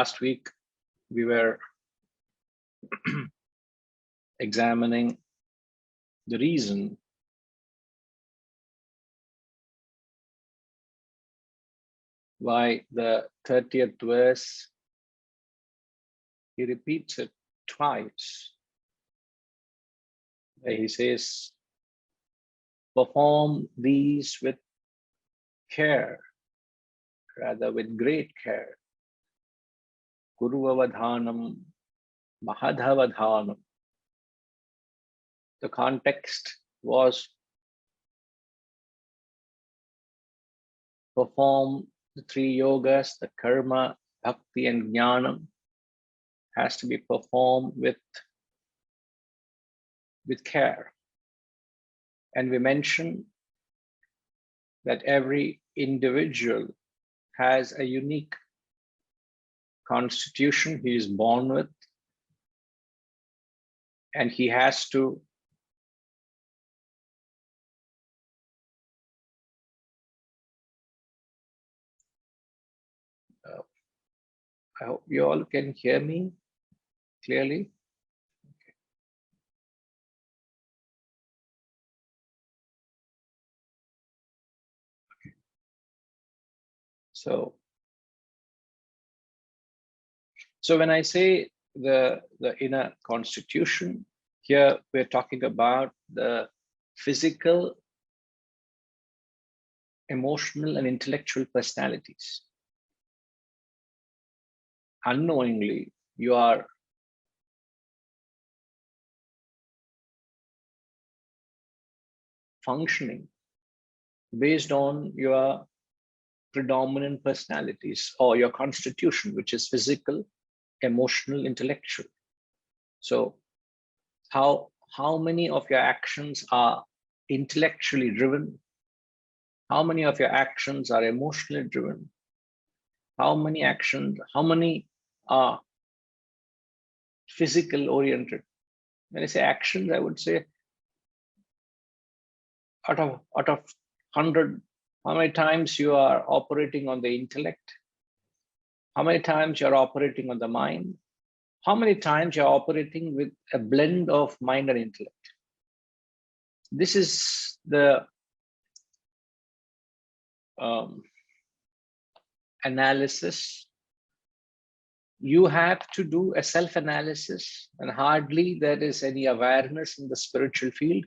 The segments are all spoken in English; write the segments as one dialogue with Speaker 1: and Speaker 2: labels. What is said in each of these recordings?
Speaker 1: last week we were examining the reason why the 30th verse, he repeats it twice. Where he says, perform these with care, rather with great care. Guruvavadhanam, mahadhavadhanam. The context was perform the three yogas, the karma, bhakti, and jnanam has to be performed with care. And we mentioned that every individual has a unique constitution he is born with, and he has to I hope you all can hear me clearly. Okay. Okay. So when I say the inner constitution, here we're talking about the physical, emotional, and intellectual personalities. Unknowingly, you are functioning based on your predominant personalities or your constitution, which is physical, emotional, intellectual. So how many of your actions are intellectually driven? How many of your actions are emotionally driven? How many are physical oriented? When I say actions, I would say out of 100, how many times you are operating on the intellect? How many times you're operating on the mind? How many times you're operating with a blend of mind and intellect? This is the analysis. You have to do a self-analysis, and hardly there is any awareness in the spiritual field.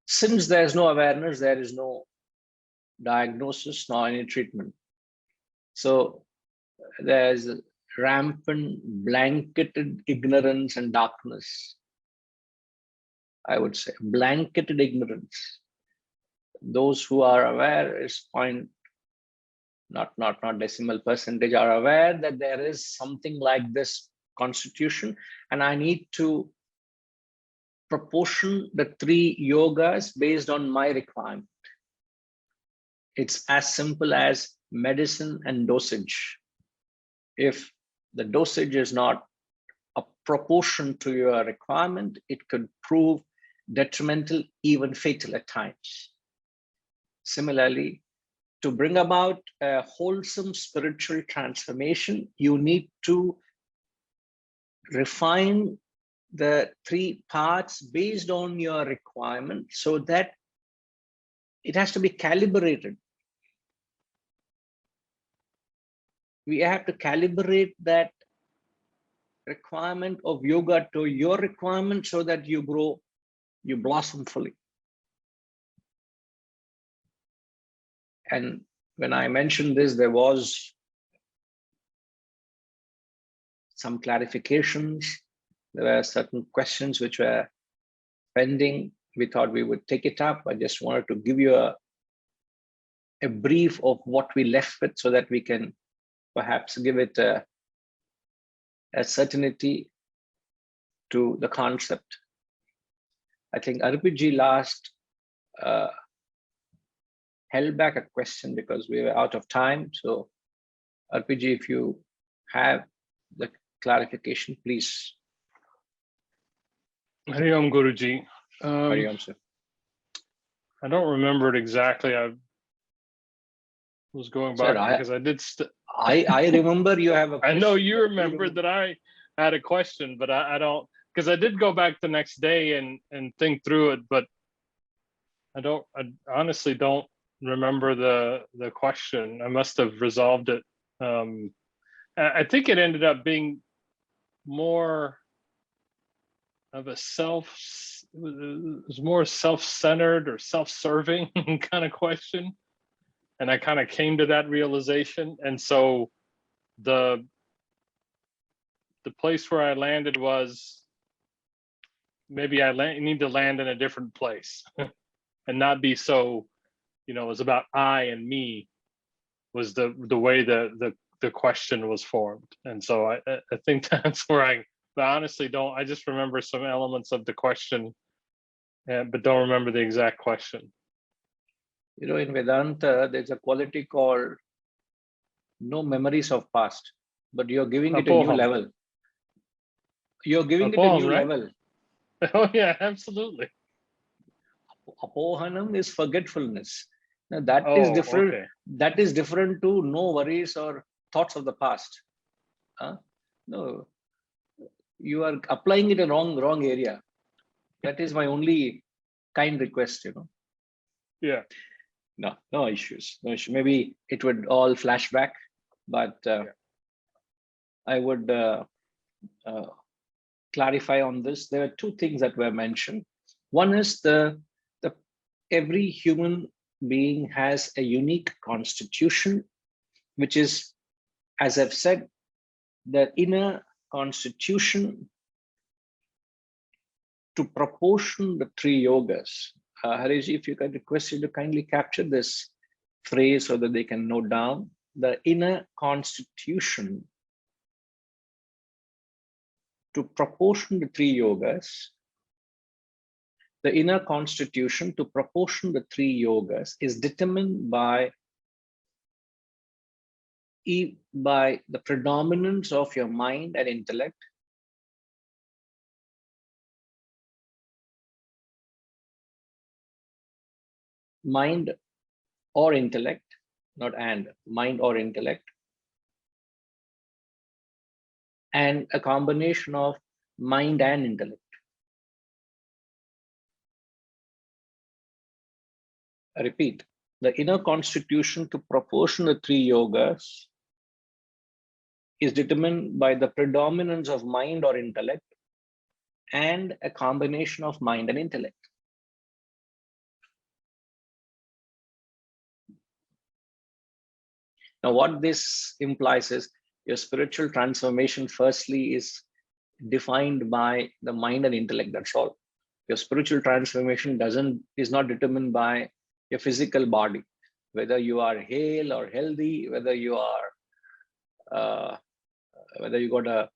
Speaker 1: Since there's no awareness, there is no diagnosis nor any treatment. So there's rampant blanketed ignorance and darkness. I would say blanketed ignorance. Those who are aware is not decimal percentage are aware that there is something like this constitution, and I need to proportion the three yogas based on my requirement. It's as simple as medicine and dosage. If the dosage is not a proportion to your requirement, it could prove detrimental, even fatal at times. Similarly, to bring about a wholesome spiritual transformation, you need to refine the three parts based on your requirement so that it has to be calibrated. We have to calibrate that requirement of yoga to your requirement so that you grow, you blossom fully. And when I mentioned this, there was some clarifications. There were certain questions which were pending. We thought we would take it up. I just wanted to give you a brief of what we left with so that we can perhaps give it a certainty to the concept. I think RPG last held back a question because we were out of time. So RPG, if you have the clarification, please.
Speaker 2: Hari Om Guruji.
Speaker 1: Hari Om, sir.
Speaker 2: I don't remember it exactly. was going
Speaker 1: Sir,
Speaker 2: back because I did.
Speaker 1: I remember you have a
Speaker 2: I
Speaker 1: question.
Speaker 2: know you remember that I had a question, but I don't, because I did go back the next day and think through it, but I honestly don't remember the question. I must have resolved it. I think it ended up being more of a it was more self-centered or self-serving kind of question. And I kind of came to that realization. And so the place where I landed was, maybe I need to land in a different place and not be so, it was about I and me, was the way the question was formed. And so I think that's where but honestly I just remember some elements of the question, but don't remember the exact question.
Speaker 1: In Vedanta, there's a quality called no memories of past, but you're giving it a new level. You're giving it a new level.
Speaker 2: Oh yeah, absolutely.
Speaker 1: Apohanam is forgetfulness. Now that is different. Okay. That is different to no worries or thoughts of the past. No, you are applying it in wrong area. That is my only kind request.
Speaker 2: Yeah.
Speaker 1: No issues. No issue. Maybe it would all flash back, but I would clarify on this. There are two things that were mentioned. One is every human being has a unique constitution, which is, as I've said, the inner constitution to proportion the three yogas. Hariji, if you can request you to kindly capture this phrase so that they can note down the inner constitution to proportion the three yogas. The inner constitution to proportion the three yogas is determined by the predominance of your mind and intellect, mind or intellect, not and, mind or intellect, and a combination of mind and intellect. I repeat, the inner constitution to proportion the three yogas is determined by the predominance of mind or intellect and a combination of mind and intellect. Now, what this implies is your spiritual transformation firstly is defined by the mind and intellect, that's all. Your spiritual transformation is not determined by your physical body, whether you are hale or healthy, whether you are whether you got a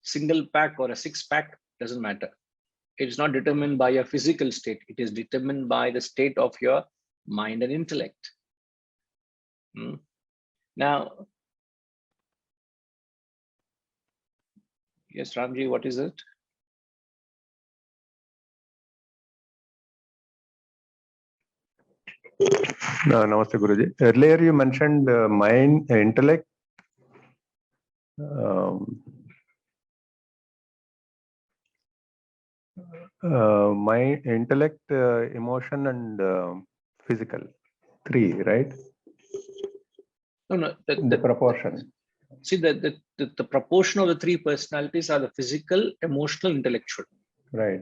Speaker 1: single pack or a six pack, doesn't matter. It's not determined by your physical state. It is determined by the state of your mind and intellect. Now, yes, Ramji, what is it?
Speaker 3: No, Namaste Guruji. Earlier you mentioned mind, intellect. Mind, intellect, emotion, and physical. Three, right?
Speaker 1: No.
Speaker 3: The proportion.
Speaker 1: See, the proportion of the three personalities are the physical, emotional, intellectual.
Speaker 3: Right.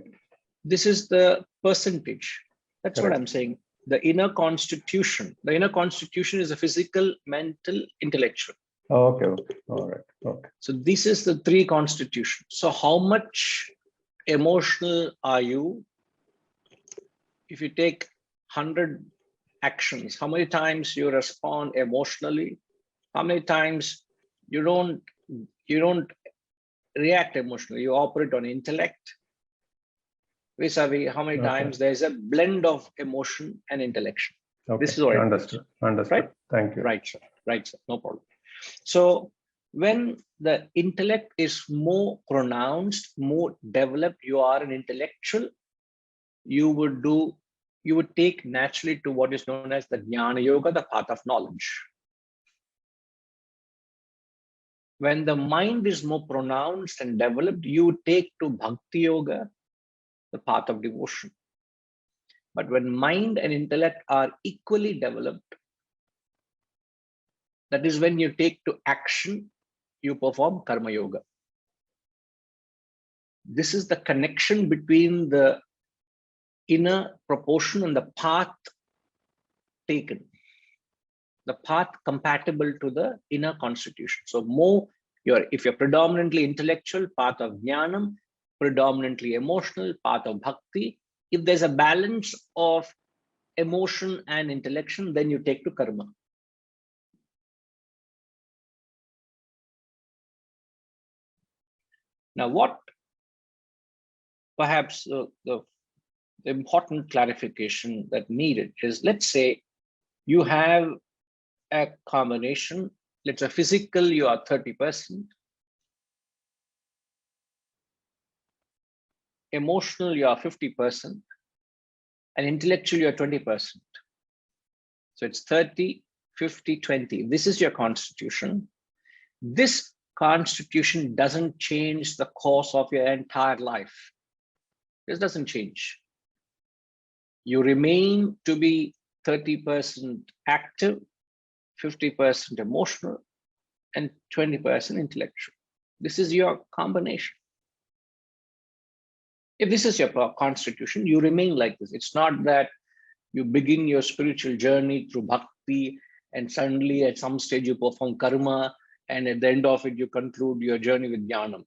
Speaker 1: This is the percentage. That's Correct. What I'm saying. The inner constitution. The inner constitution is the physical, mental, intellectual.
Speaker 3: Okay. All right. Okay.
Speaker 1: So this is the three constitutions. So how much emotional are you? If you take 100 actions, how many times you respond emotionally? How many times you don't react emotionally? You operate on intellect. Vis-a-vis how many times there's a blend of emotion and intellection.
Speaker 3: Okay.
Speaker 1: This is what
Speaker 3: Understood.
Speaker 1: Right?
Speaker 3: Thank you.
Speaker 1: Right, sir. No problem. So when the intellect is more pronounced, more developed, you are an intellectual, you would take naturally to what is known as the Jnana Yoga, the path of knowledge. When the mind is more pronounced and developed, you take to Bhakti Yoga, the path of devotion. But when mind and intellect are equally developed, that is when you take to action, you perform Karma Yoga. This is the connection between the inner proportion and the path taken, the path compatible to the inner constitution. So more, if you're predominantly intellectual, path of jnanam, predominantly emotional, path of bhakti. If there's a balance of emotion and intellection, then you take to karma. Now, what perhaps the important clarification that needed is, let's say you have a combination, let's say physical, you are 30%, emotional, you are 50%, and intellectual, you are 20%. So it's 30, 50, 20. This is your constitution. This constitution doesn't change the course of your entire life. This doesn't change. You remain to be 30% active, 50% emotional, and 20% intellectual. This is your combination. If this is your constitution, you remain like this. It's not that you begin your spiritual journey through bhakti and suddenly at some stage you perform karma, and at the end of it, you conclude your journey with jnanam.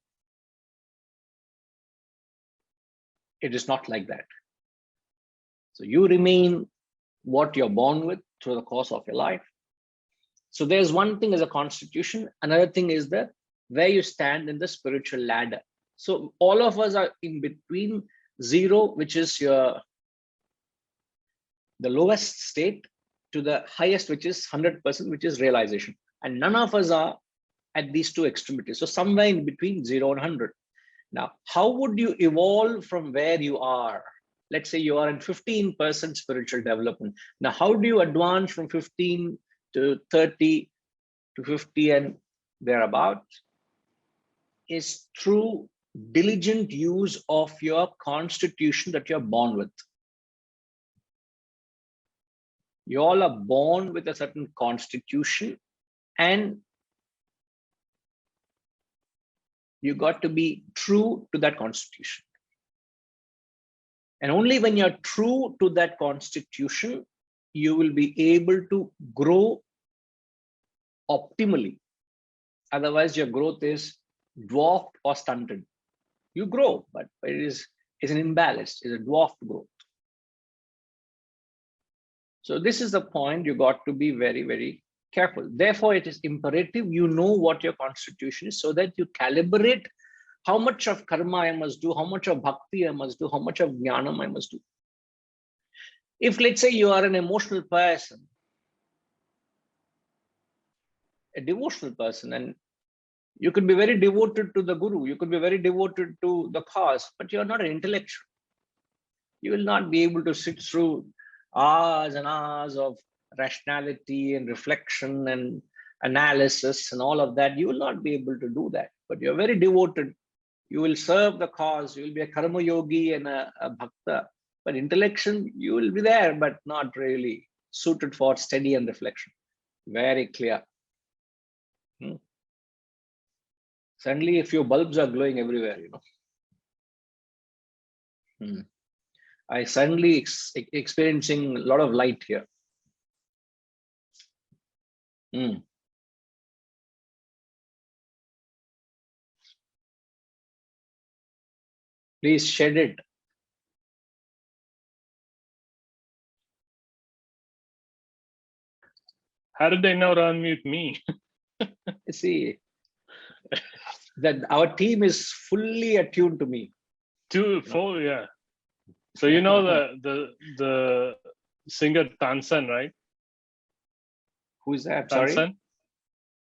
Speaker 1: It is not like that. So you remain what you're born with through the course of your life. So there's one thing as a constitution. Another thing is that where you stand in the spiritual ladder. So all of us are in between zero, which is the lowest state, to the highest, which is 100%, which is realization. And none of us are at these two extremities. So somewhere in between 0 and 100. Now, how would you evolve from where you are? Let's say you are in 15% spiritual development. Now, how do you advance from 15 to 30 to 50 and thereabouts? Is through diligent use of your constitution that you're born with. You all are born with a certain constitution, and you got to be true to that constitution. And only when you're true to that constitution, you will be able to grow optimally. Otherwise, your growth is dwarfed or stunted. You grow, but it is an imbalance, it's a dwarfed growth. So this is the point you got to be very, very careful. Therefore, it is imperative you know what your constitution is, so that you calibrate how much of karma I must do, how much of bhakti I must do, how much of jnanam I must do. If, let's say, you are an emotional person, a devotional person, and you could be very devoted to the guru, you could be very devoted to the cause, but you're not an intellectual. You will not be able to sit through hours and hours of rationality and reflection and analysis and all of that. You will not be able to do that, but you're very devoted. You will serve the cause. You will be a karma yogi and a bhakta, but intellection, you will be there, but not really suited for study and reflection. Very clear. Suddenly a few bulbs are glowing everywhere, I suddenly experiencing a lot of light here. Please shed it.
Speaker 2: How did they know to unmute me?
Speaker 1: See, that our team is fully attuned to me.
Speaker 2: Full, yeah. So you know the singer Tansen, right?
Speaker 1: Who's that?
Speaker 2: Tansen?
Speaker 1: Sorry?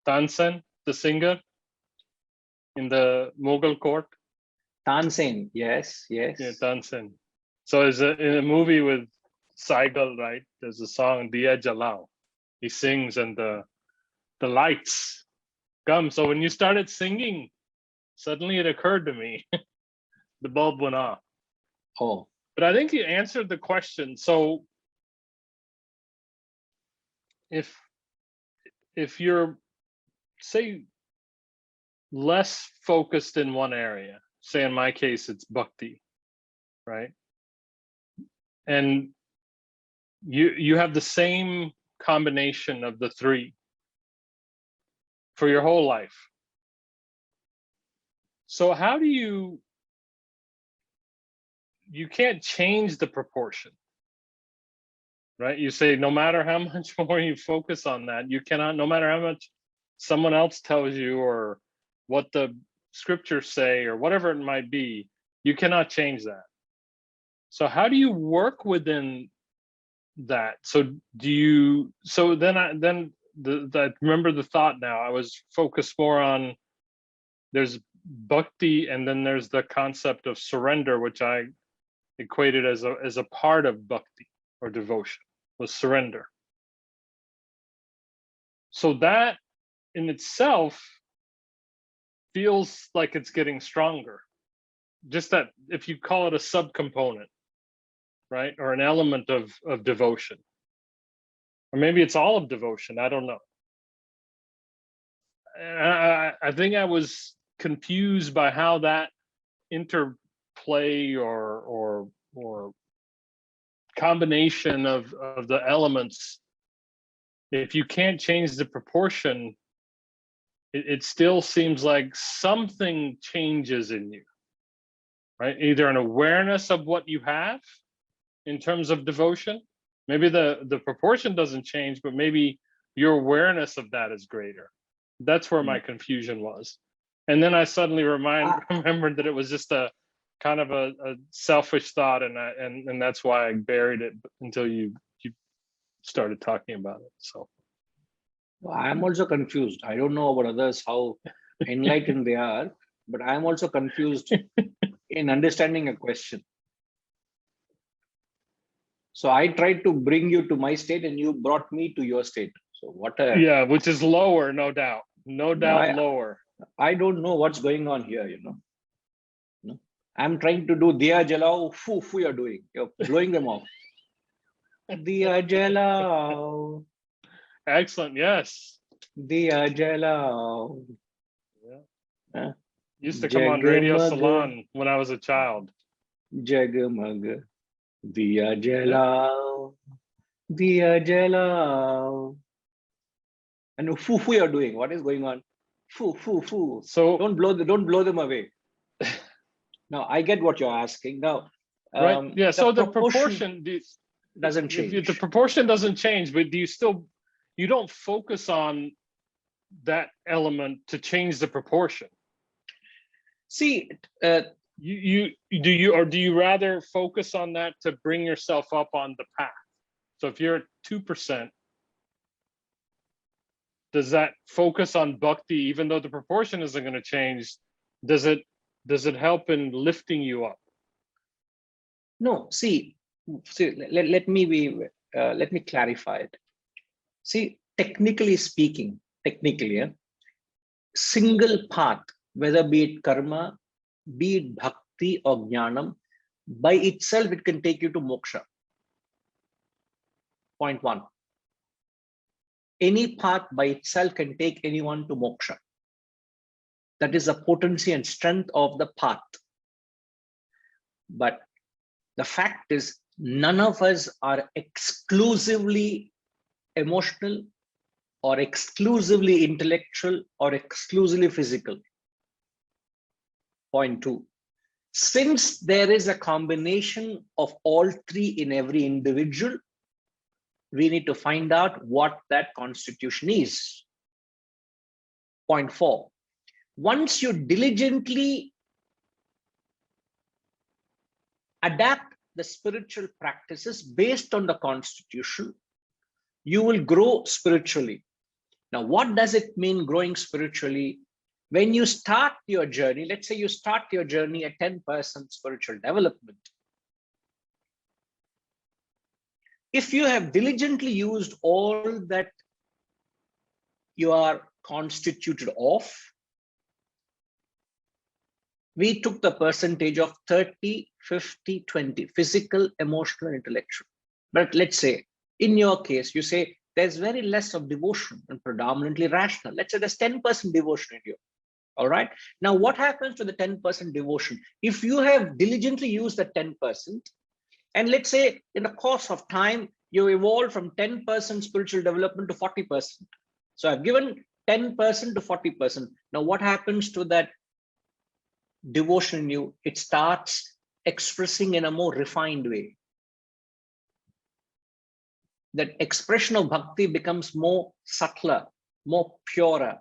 Speaker 2: Tansen, the singer in the Mughal court.
Speaker 1: Tansen, yes.
Speaker 2: Yeah, Tansen. So it's in a movie with Saigal, right? There's a song, Diya Jalao. He sings and the lights come. So when you started singing, suddenly it occurred to me, the bulb went off.
Speaker 1: Oh,
Speaker 2: But I think you answered the question. So if you're, say, less focused in one area, say in my case it's bhakti, right? And you have the same combination of the three for your whole life. So how do you can't change the proportion, right? You say no matter how much more you focus on that, you cannot, no matter how much someone else tells you or what the scriptures say or whatever it might be, you cannot change that. So how do you work within that? So do you, so then I remember the thought now, I was focused more on, there's bhakti and then there's the concept of surrender, which I equated as a part of bhakti or devotion, was surrender. So that in itself feels like it's getting stronger. Just that, if you call it a subcomponent, right? Or an element of devotion. Or maybe it's all of devotion, I don't know. I think I was confused by how that interplay or combination of the elements, if you can't change the proportion, it still seems like something changes in you, right? Either an awareness of what you have in terms of devotion, maybe the proportion doesn't change, but maybe your awareness of that is greater. That's where my confusion was. And then I suddenly remembered that it was just a kind of a selfish thought, and that's why I buried it until you started talking about it. So
Speaker 1: I'm also confused. I don't know about others, how enlightened they are, but I'm also confused in understanding a question. So I tried to bring you to my state and you brought me to your state. So what a...
Speaker 2: Yeah, which is lower, no doubt. No doubt lower.
Speaker 1: I don't know what's going on here, you know. No? I'm trying to do Diya Jalao, foo, you're doing. You're blowing them off. Diya Jalao.
Speaker 2: Excellent, yes.
Speaker 1: Diya Jalao.
Speaker 2: Yeah. Used to come on Radio Salon when I was a child.
Speaker 1: Jagamag. Diya Jalao. Diya Jalao. And foo you're doing. What is going on? Foo.
Speaker 2: So
Speaker 1: don't blow them away. Now I get what you're asking. Now,
Speaker 2: right, yeah. So the proportion
Speaker 1: doesn't change.
Speaker 2: If the proportion doesn't change, but you don't focus on that element to change the proportion.
Speaker 1: See,
Speaker 2: do you rather focus on that to bring yourself up on the path? So if you're at 2%. Does that focus on bhakti, even though the proportion isn't going to change, does it help in lifting you up?
Speaker 1: No, see, let me clarify it. See, technically speaking, single path, whether be it karma, be it bhakti or jnanam, by itself it can take you to moksha. Point one. Any path by itself can take anyone to moksha. That is the potency and strength of the path. But the fact is, none of us are exclusively emotional or exclusively intellectual or exclusively physical. Point two. Since there is a combination of all three in every individual, we need to find out what that constitution is. Point four. Once you diligently adapt the spiritual practices based on the constitution, you will grow spiritually. Now, what does it mean growing spiritually? When you start your journey, let's say you start your journey at 10% spiritual development. If you have diligently used all that you are constituted of, we took the percentage of 30, 50, 20, physical, emotional, intellectual. But let's say, in your case, you say there's very less of devotion and predominantly rational. Let's say there's 10% devotion in you. All right. Now, what happens to the 10% devotion? If you have diligently used the 10%, and let's say in the course of time, you evolve from 10% spiritual development to 40%. So I've given 10% to 40%. Now, what happens to that devotion in you? It starts expressing in a more refined way. That expression of bhakti becomes more subtler, more purer.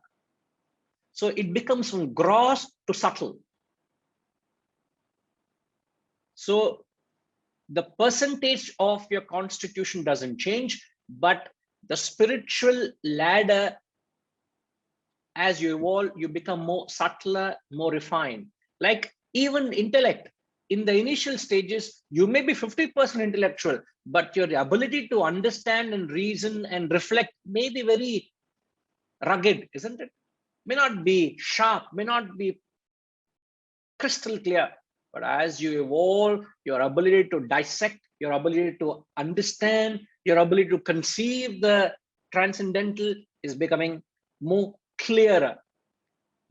Speaker 1: So it becomes from gross to subtle. So the percentage of your constitution doesn't change, but the spiritual ladder, as you evolve, you become more subtler, more refined. Like even intellect, in the initial stages, you may be 50% intellectual, but your ability to understand and reason and reflect may be very rugged, isn't it? May not be sharp, may not be crystal clear. But as you evolve, your ability to dissect, your ability to understand, your ability to conceive the transcendental is becoming more clearer.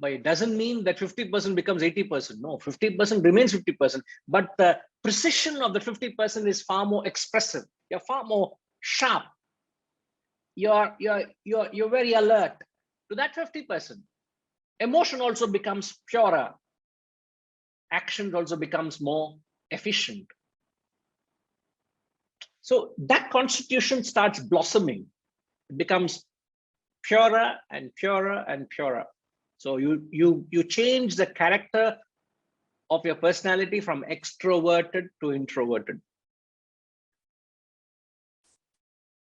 Speaker 1: But it doesn't mean that 50% becomes 80%. No, 50% remains 50%. But the precision of the 50% is far more expressive. You're far more sharp. You're very alert to that 50%. Emotion also becomes purer. Action also becomes more efficient. So that constitution starts blossoming. It becomes purer and purer and purer. So you change the character of your personality from extroverted to introverted.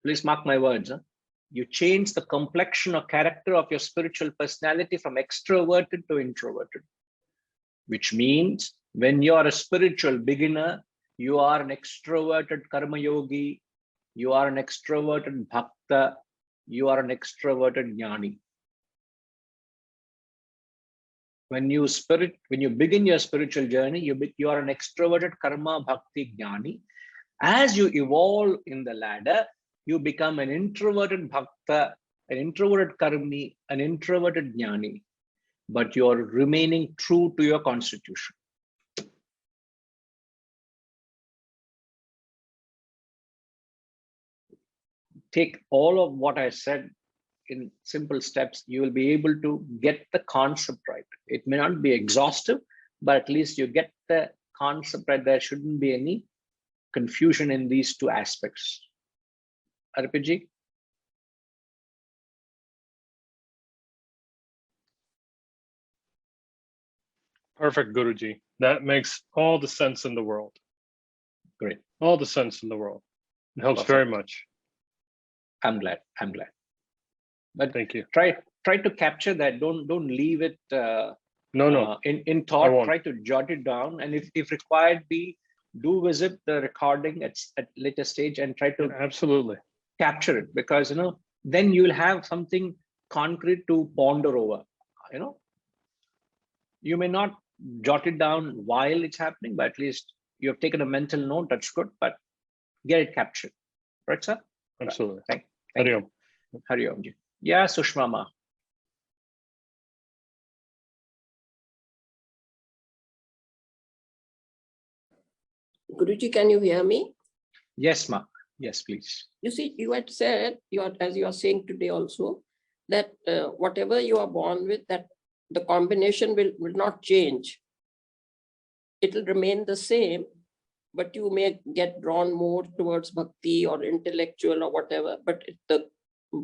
Speaker 1: Please mark my words. Huh? You change the complexion or character of your spiritual personality from extroverted to introverted. Which means when you are a spiritual beginner, you are an extroverted karma yogi, you are an extroverted bhakta, you are an extroverted jnani. When you begin your spiritual journey, you are an extroverted karma bhakti jnani. As you evolve in the ladder, you become an introverted bhakta, an introverted karmi, an introverted jnani. But you're remaining true to your constitution. Take all of what I said in simple steps, you will be able to get the concept right. It may not be exhaustive, but at least you get the concept right. There shouldn't be any confusion in these two aspects. Arpiji?
Speaker 2: Perfect, Guruji. That makes all the sense in the world.
Speaker 1: Great.
Speaker 2: All the sense in the world. It helps
Speaker 1: Perfect.
Speaker 2: very much.
Speaker 1: I'm glad. But
Speaker 2: thank you.
Speaker 1: Try to capture that. Don't leave it
Speaker 2: No.
Speaker 1: In thought. Try to jot it down, and if required be, do visit the recording at later stage and try to
Speaker 2: absolutely
Speaker 1: capture it, because then you'll have something concrete to ponder over. You may not jot it down while it's happening, but at least you have taken a mental note. That's good, but get it captured. Right, sir?
Speaker 2: Absolutely.
Speaker 1: Thank
Speaker 2: Hari Om.
Speaker 1: you. Hari Om ji. Yeah, Sushma ma.
Speaker 4: Guruji, can you hear me?
Speaker 1: Yes, ma. Yes, please.
Speaker 4: You see, you had said, as you are saying today also, that whatever you are born with, that the combination will not change. It will remain the same, but you may get drawn more towards bhakti or intellectual or whatever, but the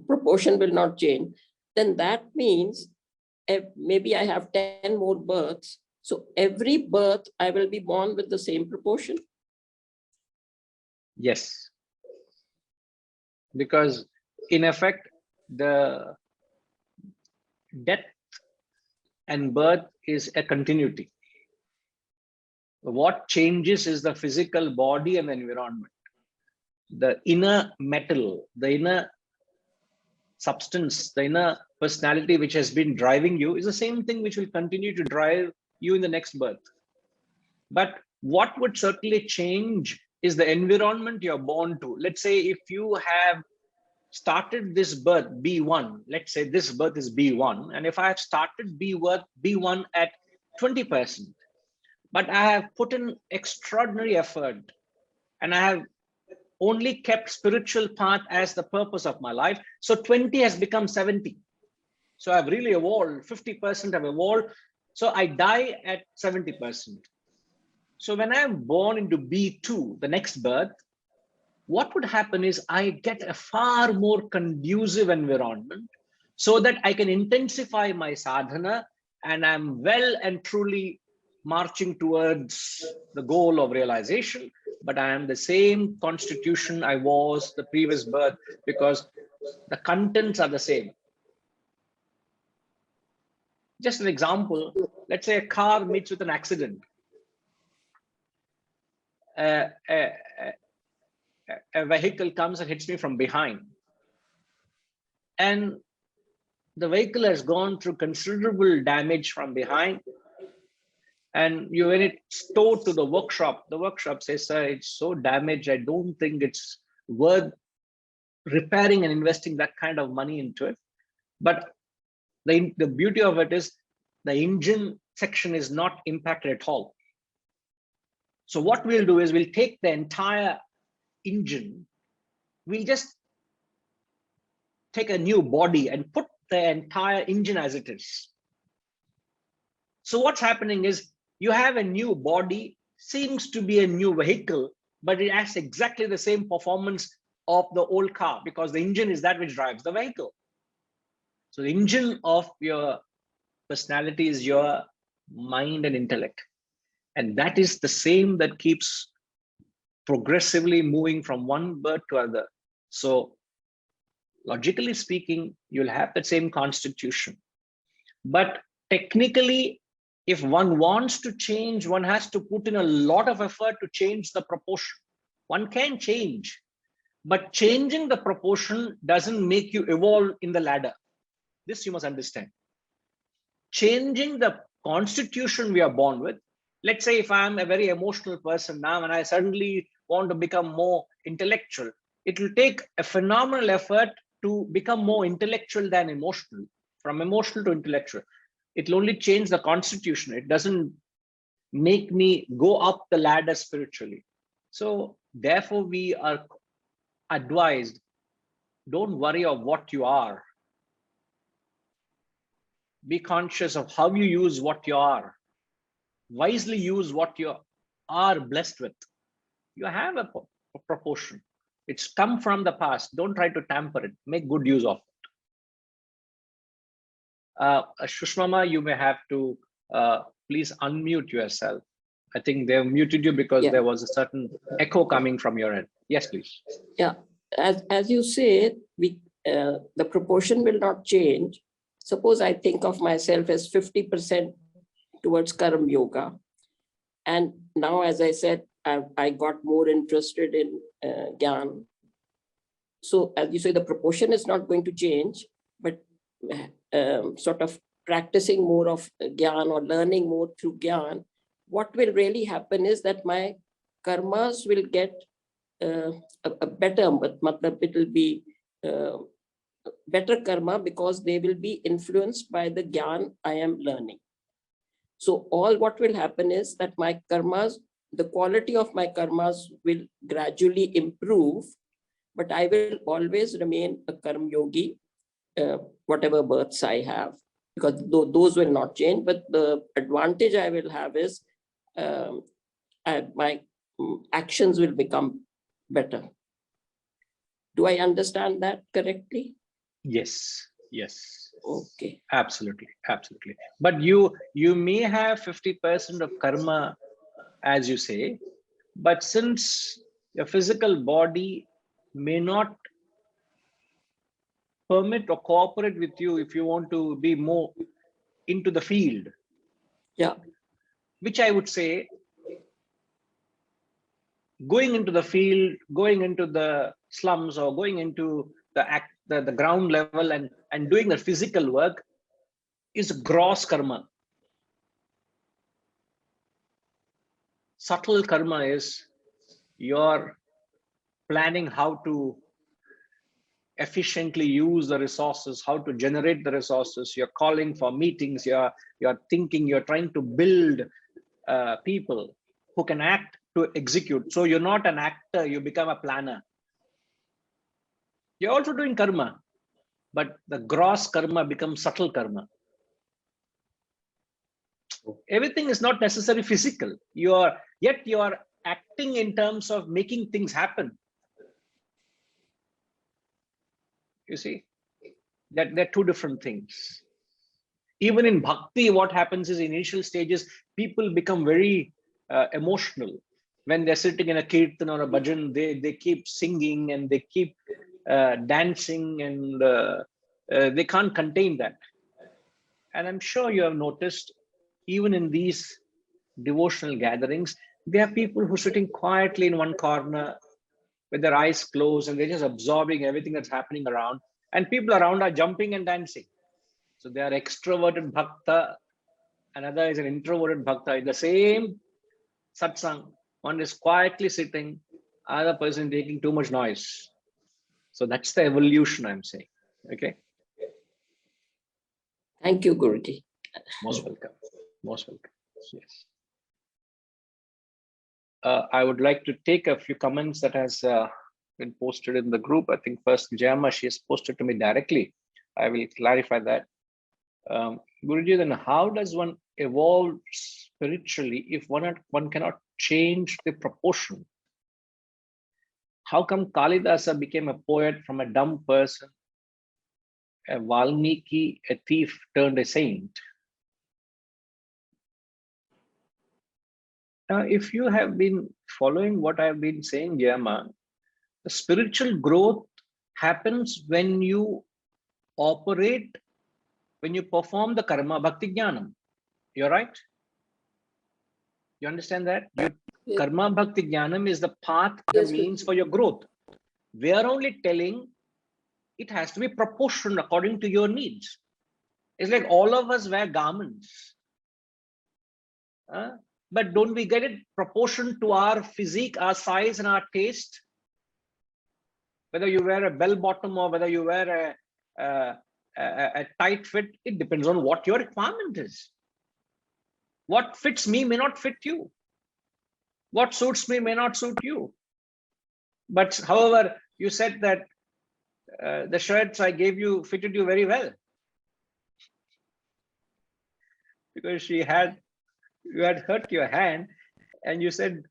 Speaker 4: proportion will not change. Then that means maybe I have 10 more births. So every birth I will be born with the same proportion.
Speaker 1: Yes. Because in effect, the death and birth is a continuity. What changes is the physical body and the environment. The inner metal, the inner substance, the inner personality which has been driving you is the same thing which will continue to drive you in the next birth. But what would certainly change is the environment you're born to. Let's say if you have started this birth B1, let's say this birth is B1, and if I have started B1 at 20%, but I have put in extraordinary effort and I have only kept spiritual path as the purpose of my life, so 20 has become 70. So I've really evolved, 50% have evolved. So I die at 70%. So when I'm born into B2, the next birth, what would happen is I get a far more conducive environment so that I can intensify my sadhana, and I'm well and truly marching towards the goal of realization, but I am the same constitution I was the previous birth because the contents are the same. Just an example, let's say a car meets with an accident. A vehicle comes and hits me from behind. And the vehicle has gone through considerable damage from behind. And when it's towed to the workshop says, sir, it's so damaged, I don't think it's worth repairing and investing that kind of money into it. But the beauty of it is the engine section is not impacted at all. So what we'll do is we'll take the entire engine, we'll just take a new body and put the entire engine as it is. So what's happening is you have a new body, seems to be a new vehicle, but it has exactly the same performance of the old car because the engine is that which drives the vehicle. So the engine of your personality is your mind and intellect. And that is the same that keeps progressively moving from one birth to other. So logically speaking, you'll have the same constitution. But technically, if one wants to change, one has to put in a lot of effort to change the proportion. One can change, but changing the proportion doesn't make you evolve in the ladder. This you must understand. Changing the constitution we are born with. Let's say if I'm a very emotional person now and I suddenly want to become more intellectual, it will take a phenomenal effort to become more intellectual than emotional, from emotional to intellectual. It will only change the constitution. It doesn't make me go up the ladder spiritually. So therefore we are advised, don't worry of what you are. Be conscious of how you use what you are. Wisely use what you are blessed with. You have a proportion. It's come from the past. Don't try to tamper it. Make good use of it. Shushmama, you may have to please unmute yourself. I think they've muted you because there was a certain echo coming from your end. Yes, please.
Speaker 4: Yeah, as you say, the proportion will not change. Suppose I think of myself as 50% towards Karma Yoga. And now, as I said, I got more interested in Gyan. So as you say, the proportion is not going to change, but sort of practicing more of Gyan or learning more through Gyan, what will really happen is that my karmas will get a better, it will be better karma because they will be influenced by the Gyan I am learning. So all what will happen is that my karmas, the quality of my karmas will gradually improve, but I will always remain a karma yogi, whatever births I have, because those will not change. But the advantage I will have is my actions will become better. Do I understand that correctly?
Speaker 1: Yes, yes.
Speaker 4: Okay.
Speaker 1: Absolutely, absolutely. But you may have 50% of karma, as you say, but since your physical body may not permit or cooperate with you if you want to be more into the field.
Speaker 4: Yeah.
Speaker 1: Which I would say, going into the field, going into the slums or going into the ground level and doing the physical work is gross karma. Subtle karma is you're planning how to efficiently use the resources, how to generate the resources. You're calling for meetings, you're thinking, you're trying to build people who can act to execute. So you're not an actor, you become a planner. You're also doing karma, but the gross karma becomes subtle karma. Everything is not necessarily physical. Yet you are acting in terms of making things happen. You see, that they're two different things. Even in bhakti, what happens is in initial stages, people become very emotional. When they're sitting in a kirtan or a bhajan, they keep singing and they keep dancing, and they can't contain that. And I'm sure you have noticed, even in these devotional gatherings, there are people who are sitting quietly in one corner with their eyes closed, and they're just absorbing everything that's happening around. And people around are jumping and dancing. So they are extroverted bhakta, another is an introverted bhakta. In the same satsang, one is quietly sitting, other person taking too much noise. So that's the evolution I'm saying. Okay.
Speaker 4: Thank you, Guruji.
Speaker 1: Most welcome. Most welcome. Yes. I would like to take a few comments that has been posted in the group. I think first Jayama, she has posted to me directly. I will clarify that. Guruji, then how does one evolve spiritually if one cannot change the proportion? How come Kalidasa became a poet from a dumb person, a Valmiki, a thief turned a saint? If you have been following what I've been saying, Jayama, the spiritual growth happens when you operate, when you perform the karma bhakti jnanam. You're right? You understand that? Karma bhakti jnanam is the path, the means for your growth. We are only telling it has to be proportioned according to your needs. It's like all of us wear garments. But don't we get it proportioned to our physique, our size, and our taste? Whether you wear a bell bottom or whether you wear a tight fit, it depends on what your requirement is. What fits me may not fit you. What suits me may not suit you. But however, you said that the shirts I gave you fitted you very well. Because you had hurt your hand and you said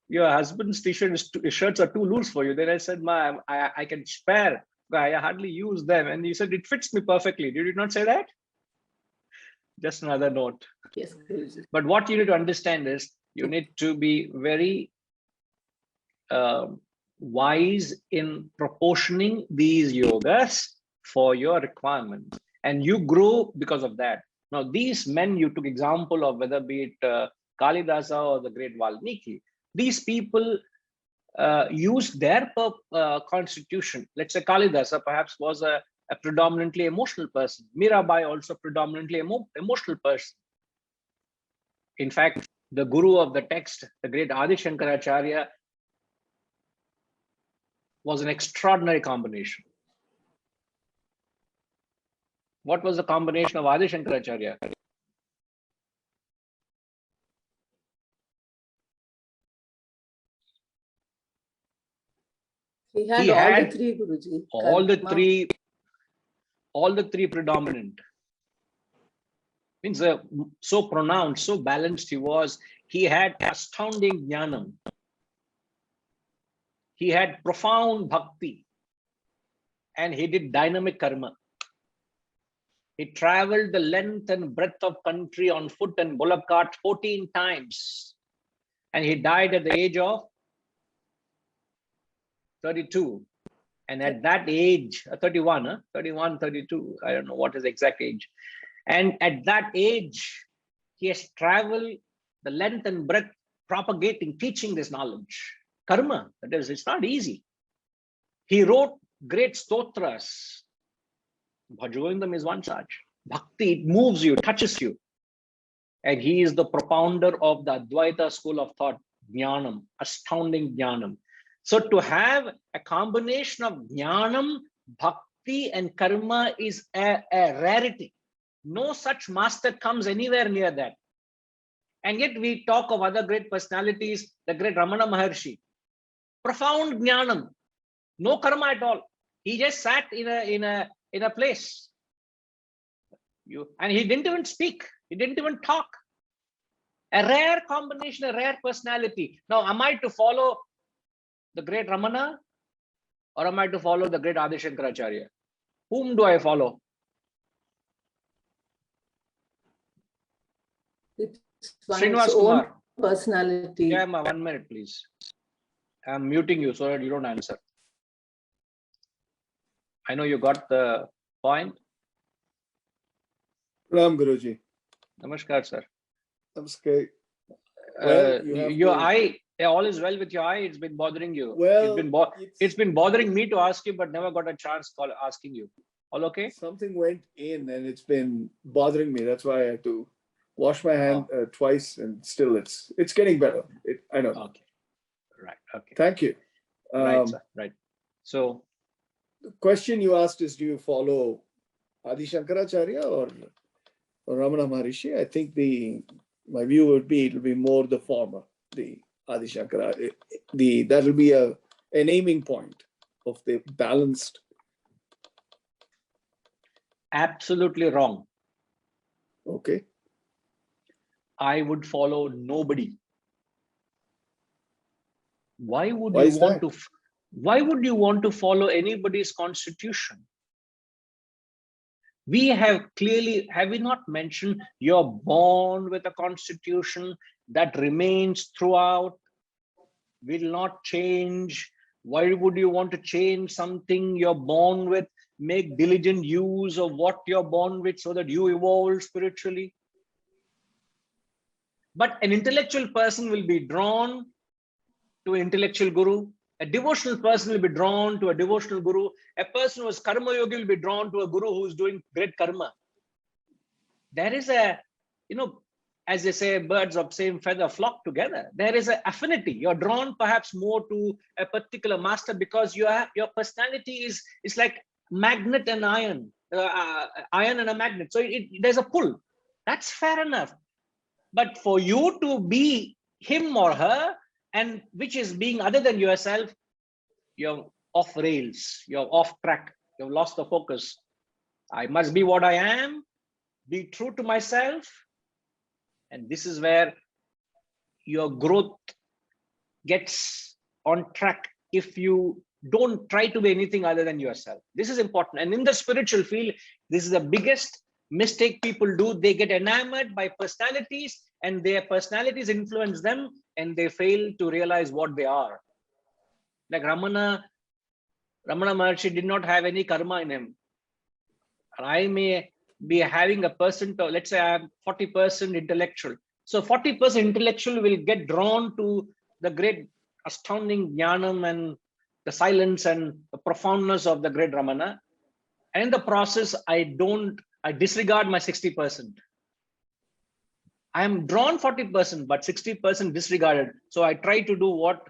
Speaker 1: your husband's shirts are too loose for you. Then I said, Ma, I can spare. I hardly use them. And you said, it fits me perfectly. Did you not say that? Just another note.
Speaker 4: Yes.
Speaker 1: But what you need to understand is you need to be very wise in proportioning these yogas for your requirements. And you grow because of that. Now, these men you took example of, whether be it Kalidasa or the great Valmiki, these people used their constitution. Let's say Kalidasa perhaps was a predominantly emotional person. Mirabai also predominantly emotional person. In fact, the guru of the text, the great Adi Shankaracharya, was an extraordinary combination. What was the combination of Adi Shankaracharya?
Speaker 4: He had all the three, Guruji.
Speaker 1: All the three predominant. Means so pronounced, so balanced he was. He had astounding jnanam. He had profound bhakti. And he did dynamic karma. He traveled the length and breadth of country on foot and bullock cart 14 times. And he died at the age of 32. And at that age, 31, 31, 32, I don't know what his exact age. And at that age, he has traveled the length and breadth, propagating, teaching this knowledge. Karma, that is, it's not easy. He wrote great stotras. Bhajagovindam is one such. Bhakti, it moves you, touches you. And he is the propounder of the Advaita school of thought, Jnanam, astounding Jnanam. So to have a combination of Jnanam, Bhakti and Karma is a rarity. No such master comes anywhere near that. And yet we talk of other great personalities, the great Ramana Maharshi. Profound Jnanam, no karma at all. He just sat in a place. And he didn't even speak. He didn't even talk. A rare combination, a rare personality. Now, am I to follow the great Ramana or am I to follow the great Adi Shankaracharya? Whom do I follow?
Speaker 5: It's one's
Speaker 1: Srinivas
Speaker 5: own
Speaker 1: Kumar.
Speaker 5: personality.
Speaker 1: Yeah, 1 minute, please. I'm muting you so that you don't answer. I know you got the point.
Speaker 6: Ram Guruji.
Speaker 1: Namaskar, sir.
Speaker 6: Namaskar. Well, you have
Speaker 1: Your
Speaker 6: to-
Speaker 1: eye, all is well with your eye. It's been bothering you.
Speaker 6: Well,
Speaker 1: It's been bothering me to ask you, but never got a chance asking you. All okay?
Speaker 6: something went in and it's been bothering me. That's why I had to wash my hand twice, and still it's getting better. I know.
Speaker 1: Okay. Right. Okay.
Speaker 6: Thank you.
Speaker 1: Right, sir. Right. So,
Speaker 6: The question you asked is, do you follow Adi Shankaracharya or Ramana Maharishi? I think my view would be it'll be more the former, the Adi Shankara. That will be a aiming point of the balanced.
Speaker 1: absolutely wrong.
Speaker 6: Okay.
Speaker 1: I would follow nobody. Why would
Speaker 6: Why
Speaker 1: you
Speaker 6: is
Speaker 1: want
Speaker 6: that?
Speaker 1: to? Why would you want to follow anybody's constitution? We have clearly, have we not mentioned you're born with a constitution that remains throughout, will not change? Why would you want to change something you're born with? Make diligent use of what you're born with so that you evolve spiritually. But an intellectual person will be drawn to an intellectual guru. A devotional person will be drawn to a devotional guru. A person who is karma yogi will be drawn to a guru who is doing great karma. There is a, as they say, birds of same feather flock together. There is an affinity. You're drawn perhaps more to a particular master because your personality is like magnet and iron, iron and a magnet. So there's a pull. That's fair enough. But for you to be him or her, and which is being other than yourself, you're off rails, you're off track, you've lost the focus. I must be what I am, be true to myself. And this is where your growth gets on track if you don't try to be anything other than yourself. This is important. And in the spiritual field, this is the biggest mistake people do. They get enamored by personalities and their personalities influence them and they fail to realize what they are. Like Ramana Maharshi did not have any karma in him. And I may be having a percent, let's say I'm 40% intellectual. So 40% intellectual will get drawn to the great astounding jnanam and the silence and the profoundness of the great Ramana. And in the process, I disregard my 60%. I am drawn 40%, but 60% disregarded. So I try to do what,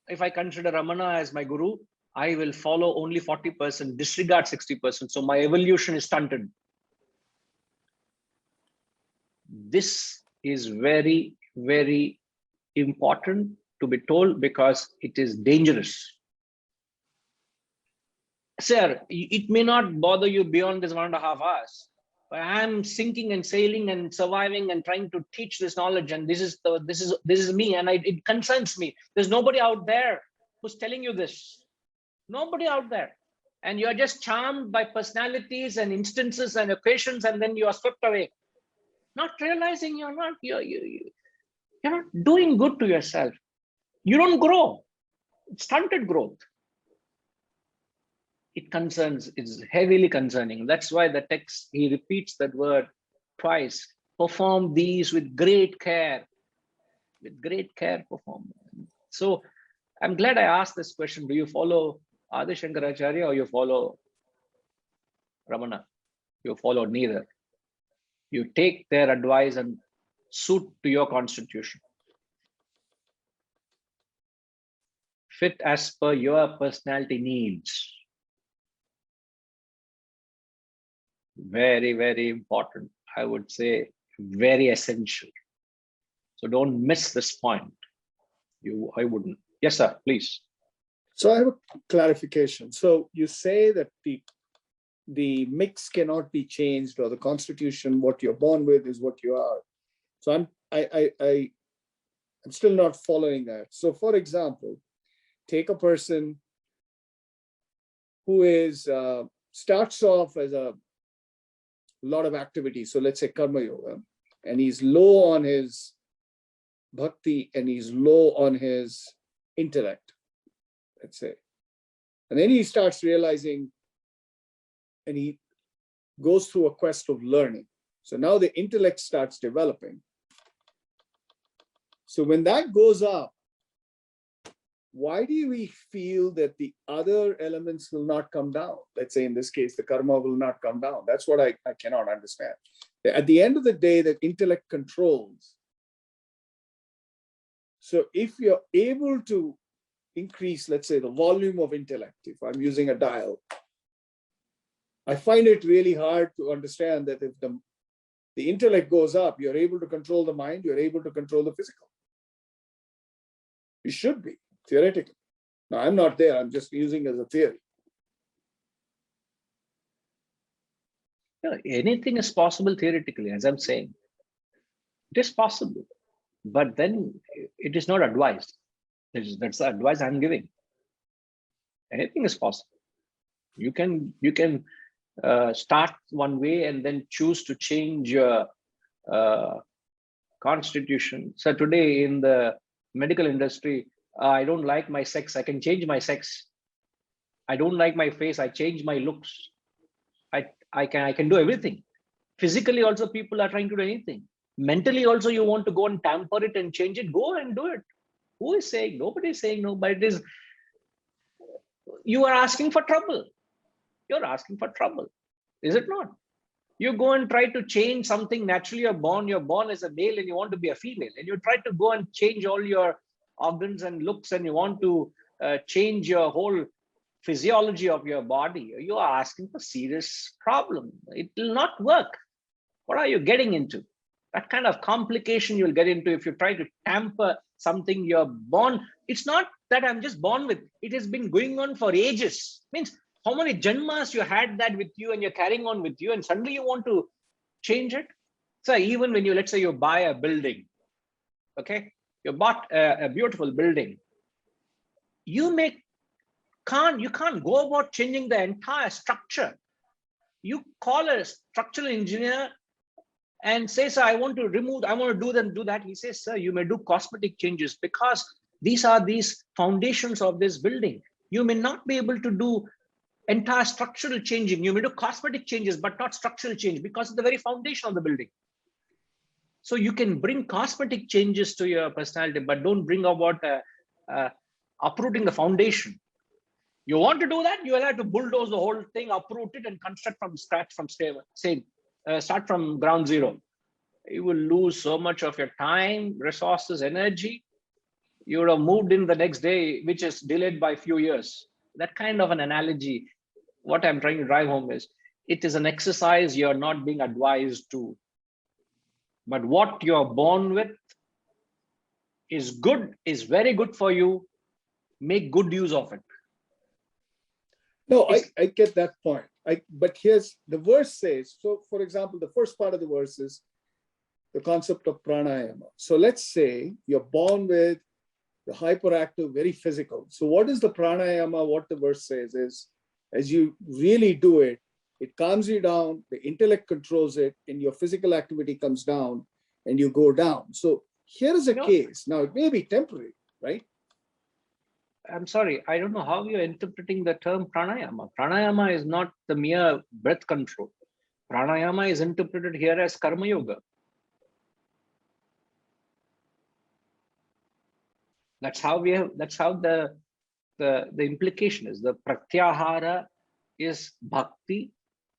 Speaker 1: if I consider Ramana as my guru, I will follow only 40%, disregard 60%. So my evolution is stunted. This is very, very important to be told because it is dangerous. Sir, it may not bother you beyond this 1.5 hours. But I'm sinking and sailing and surviving and trying to teach this knowledge, and this is me, and it concerns me. There's nobody out there who's telling you this. Nobody out there, and you are just charmed by personalities and instances and occasions, and then you are swept away, not realizing you're not doing good to yourself. You don't grow. It's stunted growth. It's heavily concerning. That's why the text, he repeats that word twice. Perform these with great care. With great care, perform. So I'm glad I asked this question. Do you follow Adi Shankaracharya or you follow Ramana. You follow neither. You take their advice and suit to your constitution. Fit as per your personality needs. Very, very important. I would say very essential. So don't miss this point. I wouldn't. Yes, sir, please.
Speaker 6: So I have a clarification. So you say that the mix cannot be changed, or the constitution, what you're born with is what you are. So I'm still not following that. So for example, take a person who is starts off as a lot of activity. So let's say karma yoga, and he's low on his bhakti and he's low on his intellect, let's say. And then he starts realizing, and he goes through a quest of learning. So now the intellect starts developing. So when that goes up, why do we feel that the other elements will not come down? Let's say in this case, the karma will not come down. That's what I cannot understand. At the end of the day, the intellect controls. So if you're able to increase, let's say, the volume of intellect, if I'm using a dial, I find it really hard to understand that if the intellect goes up, you're able to control the mind, you're able to control the physical. You should be, theoretically. Now, I'm not there, I'm just using as a theory.
Speaker 1: Yeah, anything is possible theoretically, as I'm saying. It is possible, but then it is not advised. That's the advice I'm giving. Anything is possible. You can start one way and then choose to change your constitution. So today in the medical industry, I don't like my sex, I can change my sex. I don't like my face, I change my looks. I can do everything. Physically also people are trying to do anything. Mentally also you want to go and tamper it and change it, go and do it. Who is saying? Nobody is saying no, but it is, you are asking for trouble. You're asking for trouble, is it not? You go and try to change something naturally you're born as a male and you want to be a female, and you try to go and change all your organs and looks, and you want to change your whole physiology of your body. You are asking for serious problem. It will not work. What are you getting into? That kind of complication you'll get into if you try to tamper something you're born. It's not that I'm just born with. It has been going on for ages. Means how many janmas you had that with you and you're carrying on with you, and suddenly you want to change it. So even when you, let's say you buy a building, okay, you bought a beautiful building, you can't go about changing the entire structure. You call a structural engineer and say, sir, I want to do that. He says, sir, you may do cosmetic changes because these are these foundations of this building. You may not be able to do entire structural changing. You may do cosmetic changes, but not structural change because it's the very foundation of the building. So you can bring cosmetic changes to your personality, but don't bring about uprooting the foundation. You want to do that, you will have to bulldoze the whole thing, uproot it, and construct from scratch, start from ground zero. You will lose so much of your time, resources, energy. You would have moved in the next day, which is delayed by a few years. That kind of an analogy, what I'm trying to drive home is, it is an exercise you're not being advised to. But what you're born with is good, is very good for you. Make good use of it.
Speaker 6: No, I get that point. But here's the verse says, so for example, the first part of the verse is the concept of pranayama. So let's say you're born with the hyperactive, very physical. So what is the pranayama? What the verse says is, as you really do it, it calms you down, the intellect controls it, and your physical activity comes down and you go down. So here is a case. Now it may be temporary, right?
Speaker 1: I'm sorry, I don't know how you're interpreting the term pranayama. Pranayama is not the mere breath control. Pranayama is interpreted here as karma yoga. That's how the the implication is the pratyahara is bhakti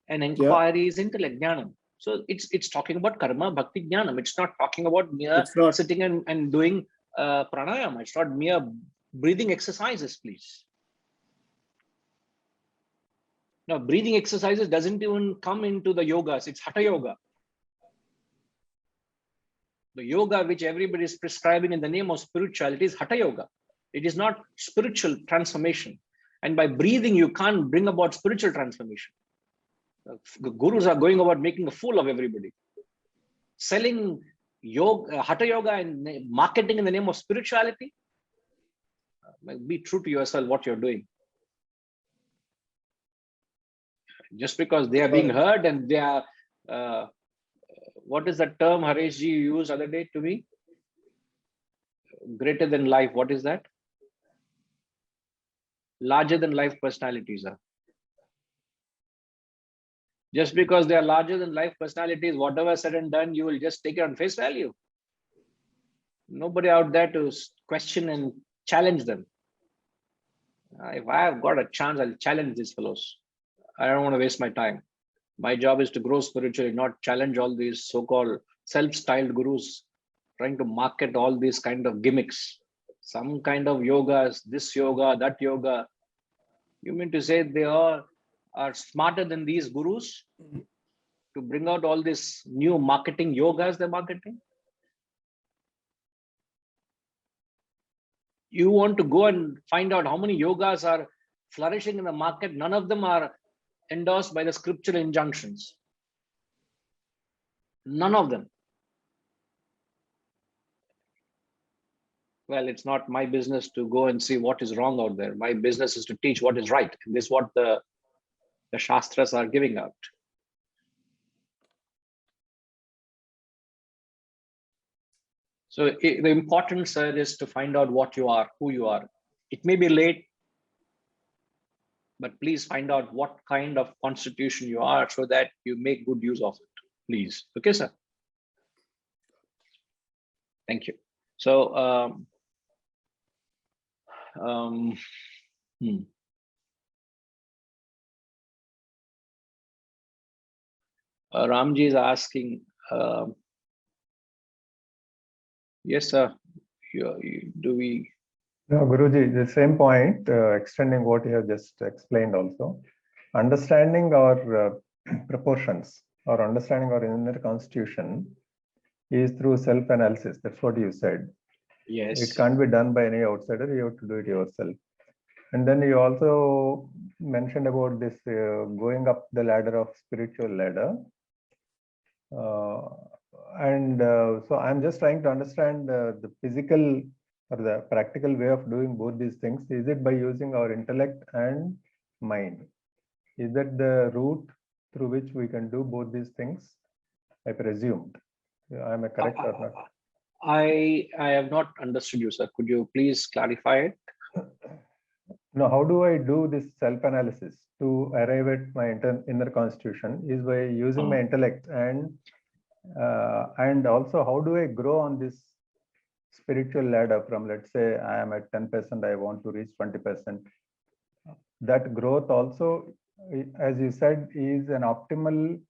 Speaker 1: and inquiry is intellect, jnanam. So it's talking about karma, bhakti, jnanam. It's not talking about mere
Speaker 6: It's not.
Speaker 1: sitting and doing pranayama. It's not mere breathing exercises, please. Now, breathing exercises doesn't even come into the yogas. It's hatha yoga. The yoga which everybody is prescribing in the name of spirituality is hatha yoga. It is not spiritual transformation. And by breathing, you can't bring about spiritual transformation. The gurus are going about making a fool of everybody. Selling yoga, hatha yoga and marketing in the name of spirituality. Be true to yourself what you're doing. Just because they are being heard and they are, what is that term Haresh ji used other day to me? Greater than life, what is that? Larger than life personalities are. Just because they are larger than life personalities, whatever said and done, you will just take it on face value. Nobody out there to question and challenge them. If I have got a chance, I'll challenge these fellows. I don't want to waste my time. My job is to grow spiritually, not challenge all these so-called self-styled gurus trying to market all these kind of gimmicks. Some kind of yogas, this yoga, that yoga. You mean to say they all are smarter than these gurus to bring out all these new marketing yogas they're marketing? You want to go and find out how many yogas are flourishing in the market. None of them are endorsed by the scriptural injunctions. None of them. Well, it's not my business to go and see what is wrong out there. My business is to teach what is right. And this is what the Shastras are giving out. So the importance, sir, is to find out what you are, who you are. It may be late, but please find out what kind of constitution you are so that you make good use of it, please. Okay, sir? Thank you. So, Ramji is asking, yes, sir, do we?
Speaker 3: No, Guruji, the same point, extending what you have just explained also. Understanding our proportions or understanding our inner constitution is through self-analysis. That's what you said.
Speaker 1: Yes.
Speaker 3: It can't be done by any outsider. You have to do it yourself. And then you also mentioned about this going up the ladder of spiritual ladder. So I'm just trying to understand the physical or the practical way of doing both these things. Is it by using our intellect and mind? Is that the route through which we can do both these things? I presumed. Am I correct or not?
Speaker 1: I have not understood you, sir. Could you please clarify it?
Speaker 3: No, how do I do this self-analysis to arrive at my inner constitution is by using my intellect and also how do I grow on this spiritual ladder from, let's say I am at 10%, I want to reach 20%. That growth also, as you said, is an optimally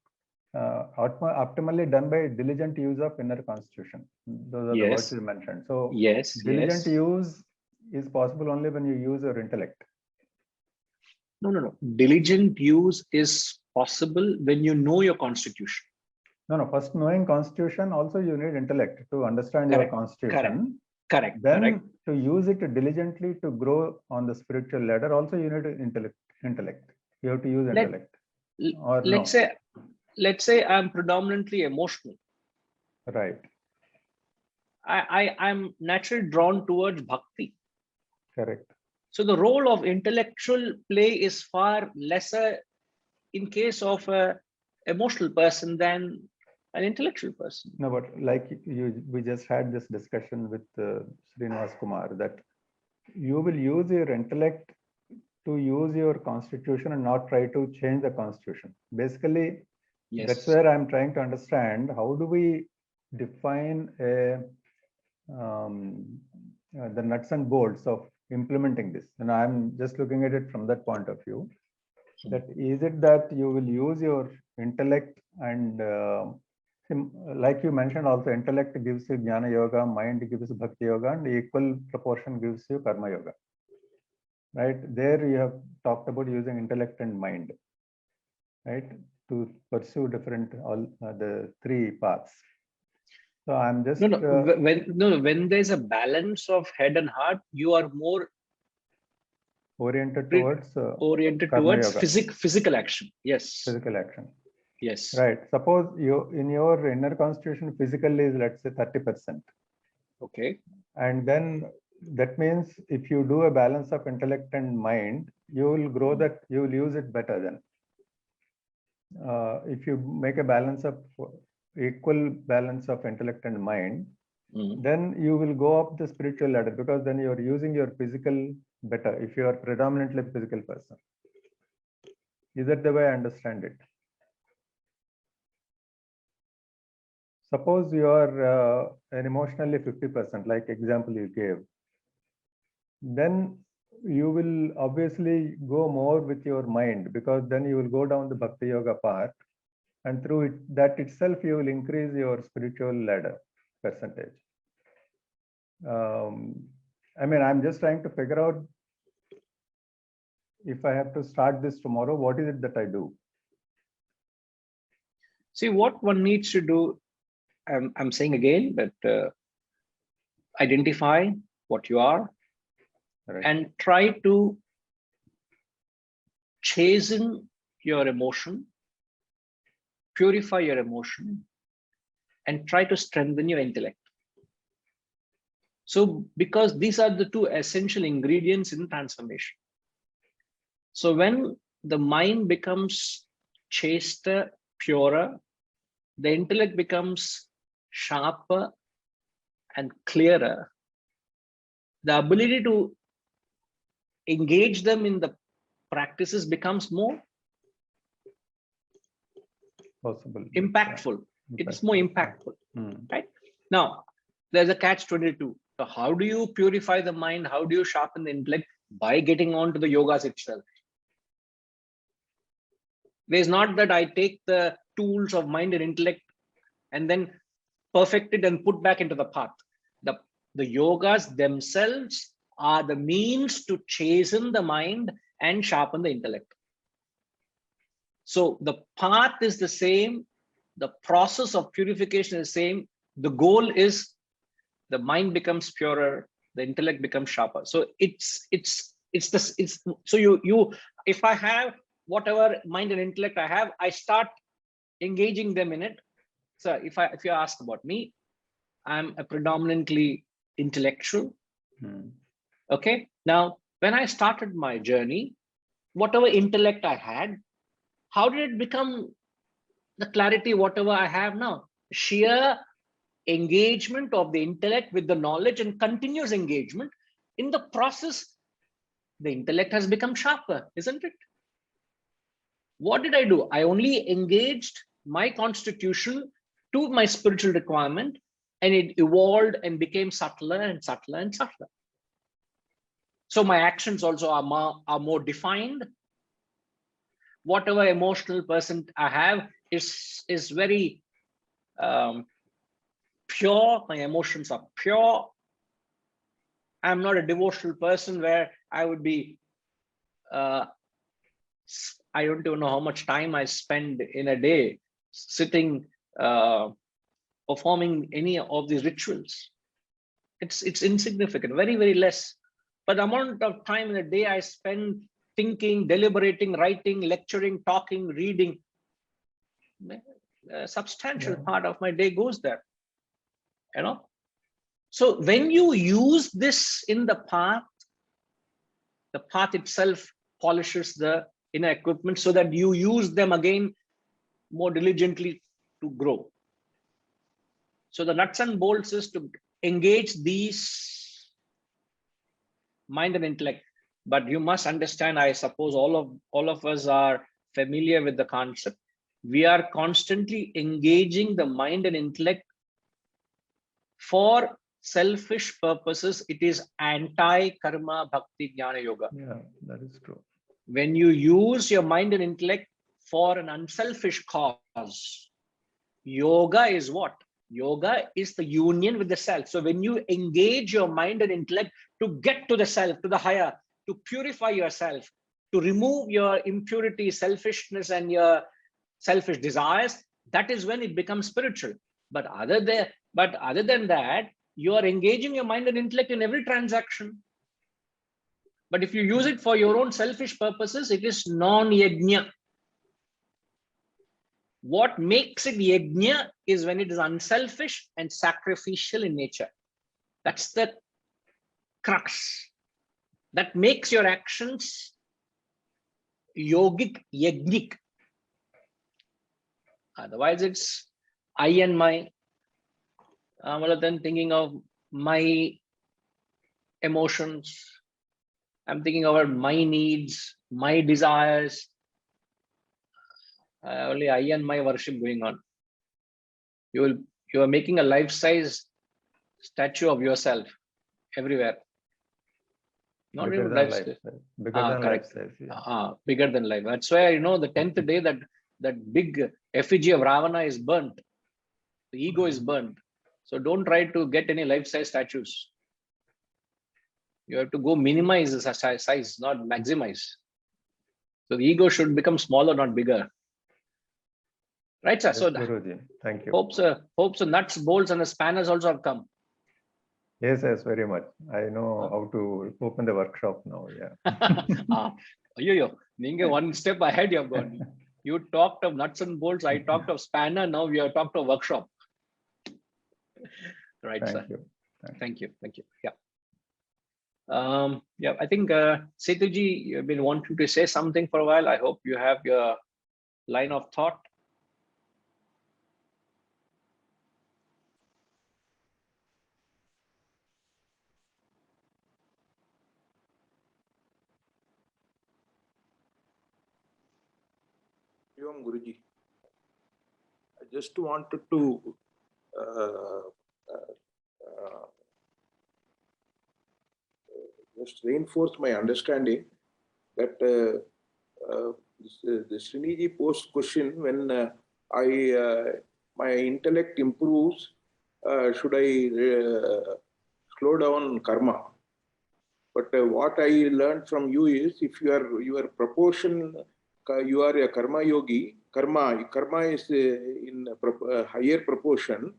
Speaker 3: done by diligent use of inner constitution. Those are the words you mentioned. So
Speaker 1: yes,
Speaker 3: diligent use is possible only when you use your intellect.
Speaker 1: No. Diligent use is possible when you know your constitution.
Speaker 3: No. First, knowing constitution, also you need intellect to understand your constitution.
Speaker 1: Correct.
Speaker 3: Then to use it diligently to grow on the spiritual ladder, also you need intellect. You have to use intellect.
Speaker 1: Let's say I'm predominantly emotional.
Speaker 3: Right.
Speaker 1: I'm naturally drawn towards bhakti.
Speaker 3: Correct.
Speaker 1: So the role of intellectual play is far lesser in case of an emotional person than an intellectual person.
Speaker 3: No, but like we just had this discussion with Srinivas Kumar that you will use your intellect to use your constitution and not try to change the constitution. Basically, that's where I'm trying to understand how do we define the nuts and bolts of implementing this? And I'm just looking at it from that point of view. That is it that you will use your intellect and like you mentioned also, intellect gives you jnana yoga, mind gives you bhakti yoga, and equal proportion gives you karma yoga. Right? There you have talked about using intellect and mind, right, to pursue different the three paths. So I'm just
Speaker 1: when there's a balance of head and heart, you are more
Speaker 3: oriented towards
Speaker 1: karma yoga. Physical action. Yes.
Speaker 3: Physical action.
Speaker 1: Yes.
Speaker 3: Right. Suppose you in your inner constitution, physical is, let's say, 30%.
Speaker 1: Okay.
Speaker 3: And then that means if you do a balance of intellect and mind, you will grow that, you will use it better then. If you make a balance of equal balance of intellect and mind, then you will go up the spiritual ladder, because then you're using your physical better if you are predominantly a physical person. Is that the way I understand it? Suppose you are an emotionally 50%, like example you gave, then you will obviously go more with your mind, because then you will go down the bhakti yoga path, and through it, that itself you will increase your spiritual ladder percentage. I mean, I'm just trying to figure out, if I have to start this tomorrow, what is it that I do?
Speaker 1: See, what one needs to do, I'm saying again that identify what you are,
Speaker 3: Right.
Speaker 1: and try to chasten your emotion, purify your emotion, and try to strengthen your intellect. So, because these are the two essential ingredients in transformation. So when the mind becomes chaster, purer, the intellect becomes sharper and clearer, the ability to engage them in the practices becomes more
Speaker 3: Possible.
Speaker 1: impactful. It's more impactful.
Speaker 3: Hmm.
Speaker 1: Right? Now, there's a catch-22. So how do you purify the mind? How do you sharpen the intellect? By getting on to the yogas itself. There's not that I take the tools of mind and intellect and then perfect it and put back into the path. The yogas themselves are the means to chasten the mind and sharpen the intellect. So the path is the same. The process of purification is the same. The goal is the mind becomes purer, the intellect becomes sharper. So so you if I have whatever mind and intellect I have, I start engaging them in it. So if you ask about me, I'm a predominantly intellectual. Okay. Now, when I started my journey, whatever intellect I had, how did it become the clarity, whatever I have now? Sheer engagement of the intellect with the knowledge and continuous engagement. In the process, the intellect has become sharper, isn't it? What did I do? I only engaged my constitution to my spiritual requirement, and it evolved and became subtler and subtler and subtler. So my actions also are more defined. Whatever emotional person I have is very pure. My emotions are pure. I'm not a devotional person where I would be, I don't even know how much time I spend in a day sitting, performing any of these rituals. It's insignificant, very, very less. But the amount of time in a day I spend thinking, deliberating, writing, lecturing, talking, reading, a substantial part of my day goes there. You know, so when you use this in the path itself polishes the inner equipment so that you use them again more diligently to grow. So the nuts and bolts is to engage these mind and intellect. But you must understand, I suppose all of us are familiar with the concept. We are constantly engaging the mind and intellect for selfish purposes, it is anti-karma bhakti jnana yoga.
Speaker 3: Yeah, that is true.
Speaker 1: When you use your mind and intellect for an unselfish cause, yoga is what? Yoga is the union with the self. So when you engage your mind and intellect to get to the self, to the higher, to purify yourself, to remove your impurity, selfishness, and your selfish desires, that is when it becomes spiritual. But other than that, you are engaging your mind and intellect in every transaction. But if you use it for your own selfish purposes, it is non-yajna. What makes it yajna is when it is unselfish and sacrificial in nature. That's the crux. That makes your actions yogic, yajnik. Otherwise, it's I and my. Rather than thinking of my emotions, I'm thinking about my needs, my desires. Only I and my worship going on. You are making a life-size statue of yourself everywhere. Not
Speaker 3: Bigger
Speaker 1: even
Speaker 3: than
Speaker 1: life.
Speaker 3: life. Bigger than
Speaker 1: Correct.
Speaker 3: life size. Yeah.
Speaker 1: Bigger than life. That's why the 10th day that big effigy of Ravana is burnt. The ego is burnt. So don't try to get any life-size statues. You have to go minimize the size, not maximize. So the ego should become smaller, not bigger. Right, sir?
Speaker 3: Yes,
Speaker 1: So
Speaker 3: Guruji. Thank you.
Speaker 1: hopes, nuts, bolts, and the spanners also have come.
Speaker 3: Yes, very much. I know how to open the workshop now.
Speaker 1: Yeah. Ninge one step ahead you have gone. You talked of nuts and bolts. I talked of spanner. Now we have talked of workshop. Right,
Speaker 3: Thank
Speaker 1: sir.
Speaker 3: you.
Speaker 1: Thank you. Yeah. I think Setuji, you've been wanting to say something for a while. I hope you have your line of thought.
Speaker 7: Guruji, I just wanted to just reinforce my understanding that the Sriniji posed question when my intellect improves, should I slow down karma? But what I learned from you is if your proportion, you are a karma yogi, karma is in a higher proportion.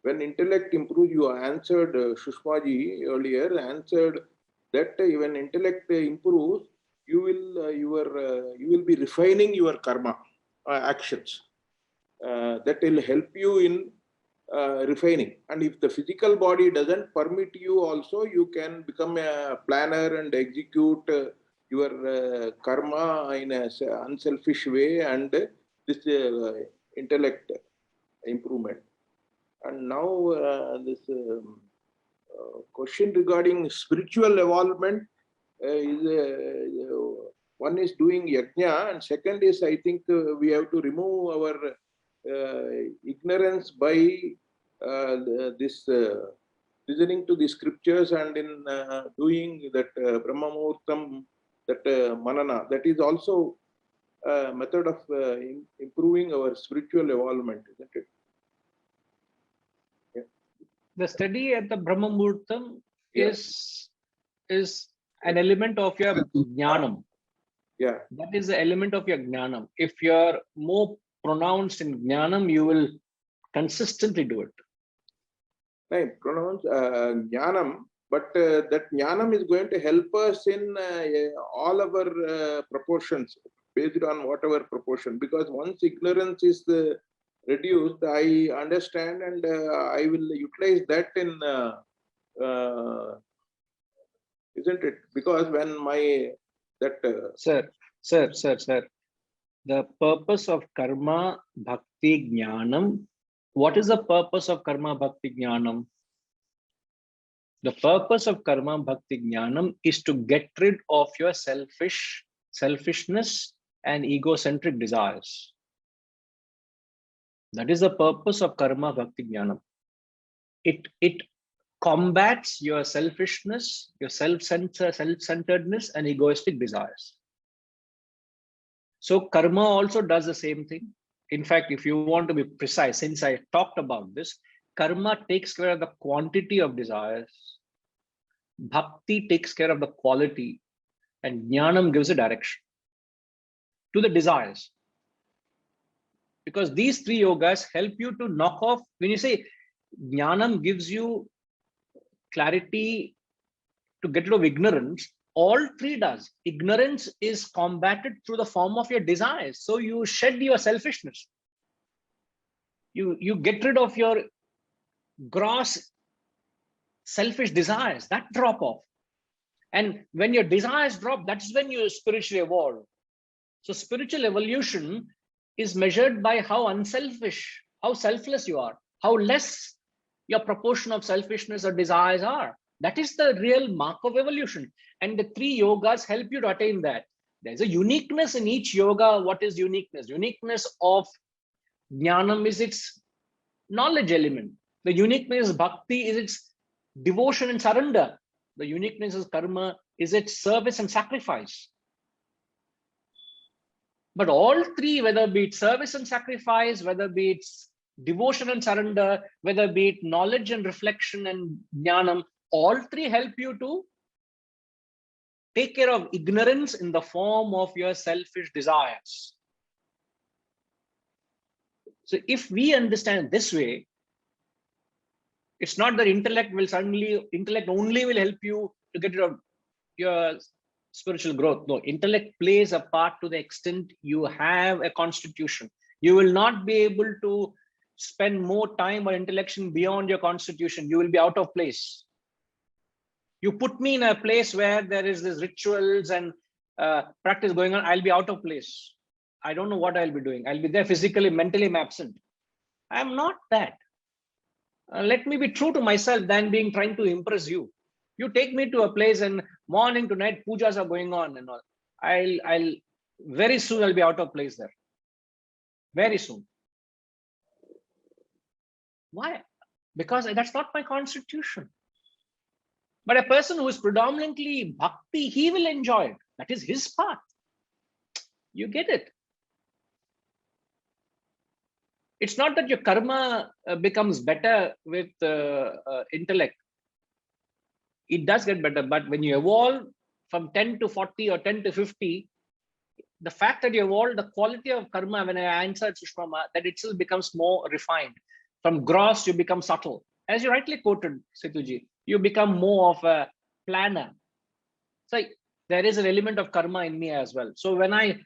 Speaker 7: When intellect improves, you answered Shushmaji earlier, answered that when intellect improves, you will be refining your karma actions. That will help you in refining. And if the physical body doesn't permit you also, you can become a planner and execute your karma in an unselfish way and this intellect improvement. And now this question regarding spiritual evolvement is one is doing yajna, and second is I think we have to remove our ignorance by this listening to the scriptures and in doing that Brahma Muhurtam, that manana. That is also a method of improving our spiritual evolvement, isn't it?
Speaker 1: The study at the Brahma Muhurtam is an element of your jnanam.
Speaker 7: Yeah.
Speaker 1: That is the element of your jnanam. If you're more pronounced in jnanam, you will consistently do it.
Speaker 7: Right, pronounced jnanam, but that jnanam is going to help us in all our proportions based on whatever proportion. Because once ignorance is reduced, I understand and I will utilize that in, isn't it? Because when my
Speaker 1: Sir, the purpose of karma bhakti jnanam. What is the purpose of karma bhakti jnanam? The purpose of karma bhakti jnanam is to get rid of your selfishness and egocentric desires. That is the purpose of karma bhakti jnanam. It combats your selfishness, your self-centeredness, and egoistic desires. So karma also does the same thing. In fact, if you want to be precise, since I talked about this, karma takes care of the quantity of desires, bhakti takes care of the quality, and jnanam gives a direction to the desires. Because these three yogas help you to knock off, when you say jnanam gives you clarity to get rid of ignorance, all three does. Ignorance is combated through the form of your desires. So you shed your selfishness. You get rid of your gross selfish desires, that drop off. And when your desires drop, that's when you spiritually evolve. So spiritual evolution is measured by how unselfish, how selfless you are, how less your proportion of selfishness or desires are. That is the real mark of evolution. And the three yogas help you to attain that. There's a uniqueness in each yoga. What is uniqueness? Uniqueness of jnanam is its knowledge element. The uniqueness of bhakti is its devotion and surrender. The uniqueness of karma is its service and sacrifice. But all three, whether be it service and sacrifice, whether be it devotion and surrender, whether be it knowledge and reflection and jnanam, all three help you to take care of ignorance in the form of your selfish desires. So if we understand this way, it's not that intellect only will help you to get rid of your spiritual growth. No, intellect plays a part to the extent you have a constitution. You will not be able to spend more time or intellection beyond your constitution. You will be out of place. You put me in a place where there is this rituals and practice going on, I'll be out of place. I don't know what I'll be doing. I'll be there physically, mentally I'm absent. I'm not that. Let me be true to myself than trying to impress you. You take me to a place and morning to night pujas are going on and all. I'll very soon I'll be out of place there. Very soon. Why? Because that's not my constitution. But a person who is predominantly bhakti, he will enjoy it. That is his path. You get it. It's not that your karma becomes better with intellect. It does get better, but when you evolve from 10 to 40 or 10 to 50, the fact that you evolve, the quality of karma, when I answered Sushma, that itself becomes more refined. From gross, you become subtle. As you rightly quoted, Situji, you become more of a planner. So there is an element of karma in me as well. So when I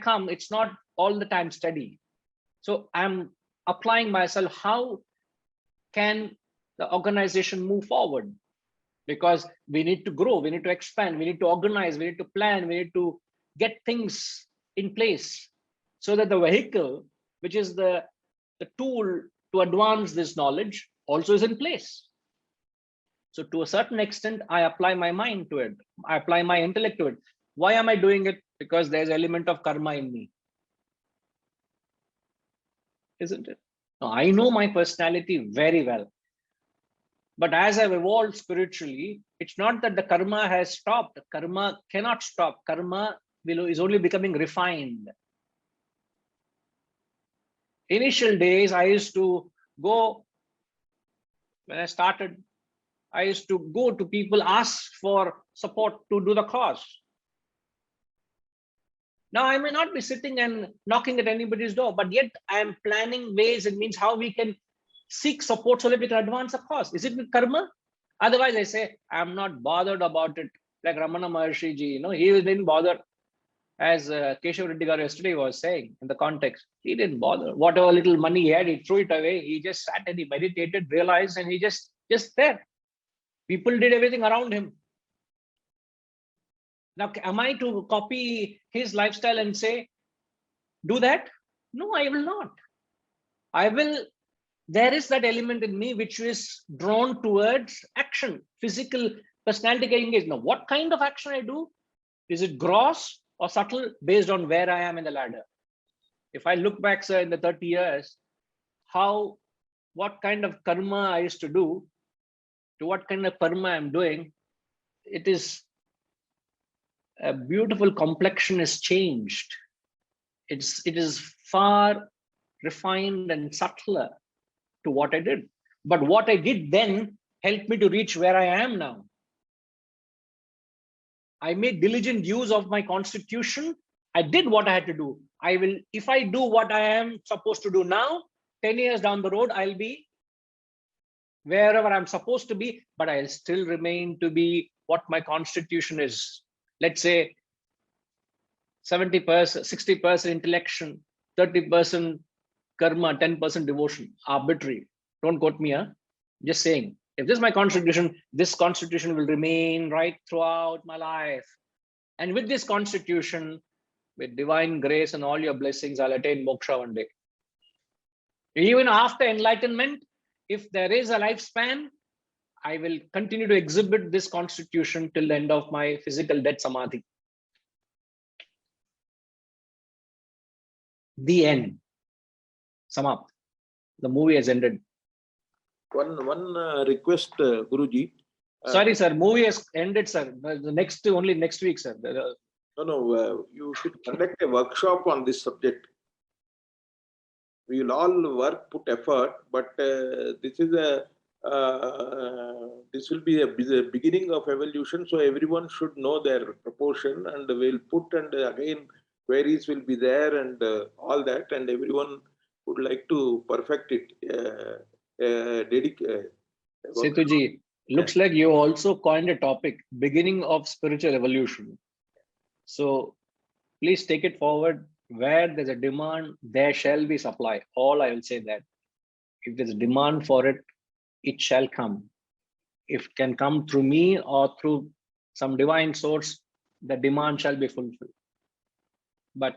Speaker 1: come, it's not all the time steady. So I'm applying myself, how can the organization move forward? Because we need to grow, we need to expand, we need to organize, we need to plan, we need to get things in place so that the vehicle, which is the tool to advance this knowledge, also is in place. So to a certain extent, I apply my mind to it. I apply my intellect to it. Why am I doing it? Because there's an element of karma in me. Isn't it? Now, I know my personality very well. But as I've evolved spiritually, it's not that the karma has stopped. Karma cannot stop. Karma is only becoming refined. Initial days, I used to go, when I started, I used to go to people, ask for support to do the cause. Now, I may not be sitting and knocking at anybody's door, but yet I am planning ways. It means how we can seek support so that we can advance the cause. Is it with karma? Otherwise, I say, I'm not bothered about it. Like Ramana Maharshi ji, he didn't bother. As Keshav Reddy Garu yesterday was saying in the context, he didn't bother. Whatever little money he had, he threw it away. He just sat and he meditated, realized, and he just there. People did everything around him. Now, am I to copy his lifestyle and say, do that? No, I will not. There is that element in me which is drawn towards action, physical personality getting engaged. Now, what kind of action I do? Is it gross or subtle based on where I am in the ladder? If I look back, sir, in the 30 years, what kind of karma I used to do, to what kind of karma I'm doing, it is a beautiful complexion is changed. It is far refined and subtler to what I did. But what I did then helped me to reach where I am now. I made diligent use of my constitution. I did what I had to do. I will, if I do what I am supposed to do now, 10 years down the road, I'll be wherever I'm supposed to be, but I'll still remain to be what my constitution is. Let's say 70%, 60% intellection, 30% karma, 10% devotion, arbitrary. Don't quote me, huh? Just saying. If this is my constitution, this constitution will remain right throughout my life. And with this constitution, with divine grace and all your blessings, I'll attain moksha one day. Even after enlightenment, if there is a lifespan, I will continue to exhibit this constitution till the end of my physical death samadhi. The end. Samapt. The movie has ended.
Speaker 7: One request, Guruji.
Speaker 1: Sorry, sir. Movie has ended, sir. The only next week, sir.
Speaker 7: No, you should conduct a workshop on this subject. We will all work, put effort, but this will be a beginning of evolution. So everyone should know their proportion, and we'll put, and again queries will be there, and all that, and everyone would like to perfect it.
Speaker 1: Setuji, looks like you also coined a topic, beginning of spiritual evolution. So please take it forward. Where there's a demand, there shall be supply. All I will say that. If there's a demand for it, it shall come. If it can come through me or through some divine source, the demand shall be fulfilled. But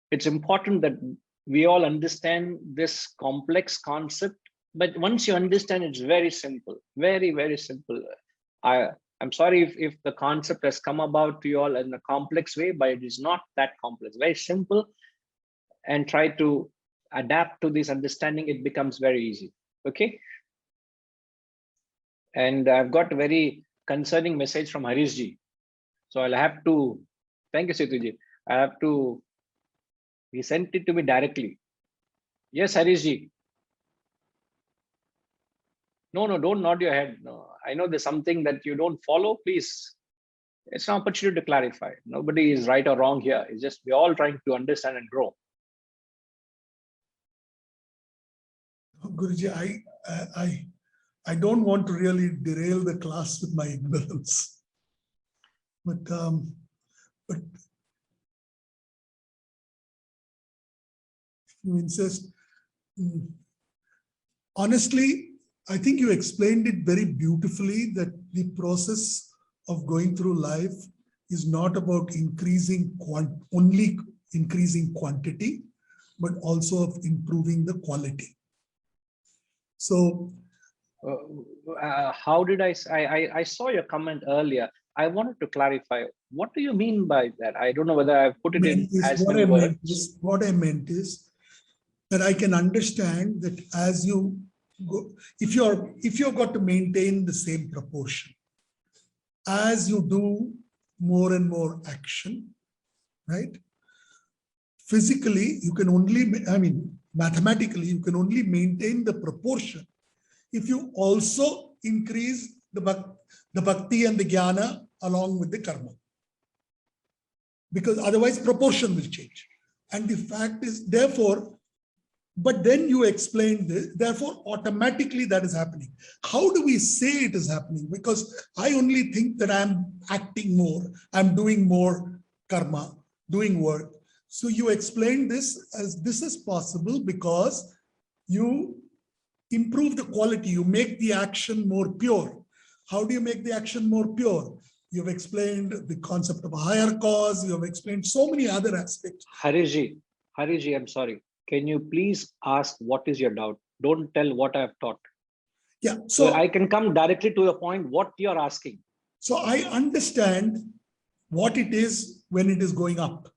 Speaker 1: it's important that we all understand this complex concept. But once you understand, it's very simple, very, very simple. I'm sorry if the concept has come about to you all in a complex way, but it is not that complex, very simple. And try to adapt to this understanding, it becomes very easy. Okay. And I've got a very concerning message from Harishji. So I'll have to, thank you, Setuji. I have to, he sent it to me directly. Yes, Harishji. No, don't nod your head. No, I know there's something that you don't follow. Please, it's an opportunity to clarify. Nobody is right or wrong here. It's just we're all trying to understand and grow.
Speaker 8: Guruji, I don't want to really derail the class with my ignorance, but you insist. Honestly, I think you explained it very beautifully, that the process of going through life is not about only increasing quantity, but also of improving the quality. So
Speaker 1: how did I saw your comment earlier. I wanted to clarify. What do you mean by that? I don't know whether I've put it in as many words.
Speaker 8: What I meant is that I can understand that as you go, if you've got to maintain the same proportion, as you do more and more action, right? Physically, you can only, mathematically, you can only maintain the proportion if you also increase the bhakti and the jnana along with the karma. Because otherwise proportion will change. And the fact is, therefore, but then you explained this, therefore automatically that is happening. How do we say it is happening? Because I only think that I'm acting more, I'm doing more karma, doing work. So you explained this as this is possible because you improve the quality, you make the action more pure. How do you make the action more pure? You've explained the concept of a higher cause, you have explained so many other aspects.
Speaker 1: Harishji, I'm sorry. Can you please ask what is your doubt? Don't tell what I've taught.
Speaker 8: Yeah,
Speaker 1: so I can come directly to the point, what you're asking.
Speaker 8: So I understand what it is when it is going up.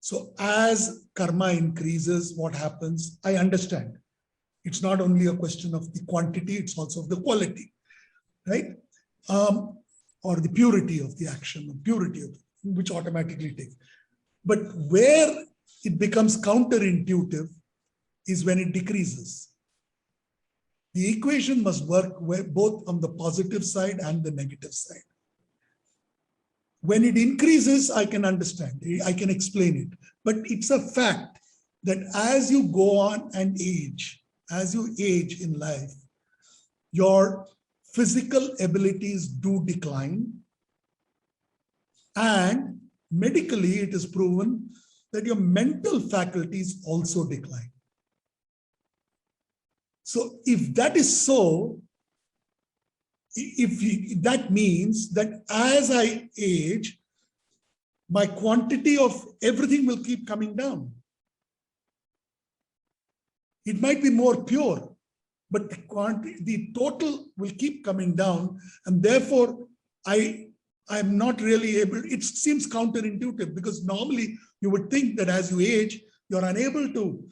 Speaker 8: So as karma increases, what happens? I understand. It's not only a question of the quantity, it's also of the quality, right? Or the purity of the action, or purity of it, which automatically takes. But where it becomes counterintuitive is when it decreases. The equation must work both on the positive side and the negative side. When it increases, I can understand, I can explain it. But it's a fact that as you go on and age, as you age in life, your physical abilities do decline. And medically, it is proven that your mental faculties also decline. So if that is so, that means that as I age, my quantity of everything will keep coming down. It might be more pure, but the total will keep coming down, and therefore I'm not really able. It seems counterintuitive, because normally you would think that as you age, you're unable to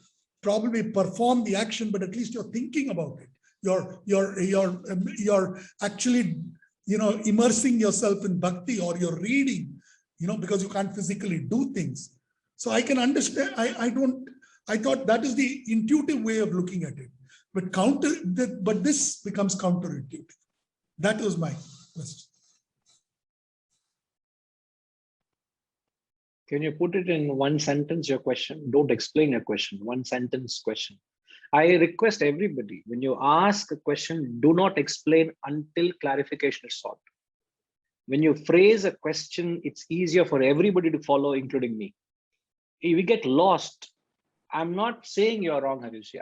Speaker 8: probably perform the action, but at least you're thinking about it. You're actually, immersing yourself in bhakti, or you're reading, because you can't physically do things. So I can understand. I thought that is the intuitive way of looking at it, but this becomes counterintuitive. That was my question.
Speaker 1: Can you put it in one sentence, your question? Don't explain your question, one sentence question. I request everybody, when you ask a question, do not explain until clarification is sought. When you phrase a question, it's easier for everybody to follow, including me. If we get lost, I'm not saying you're wrong, Harish.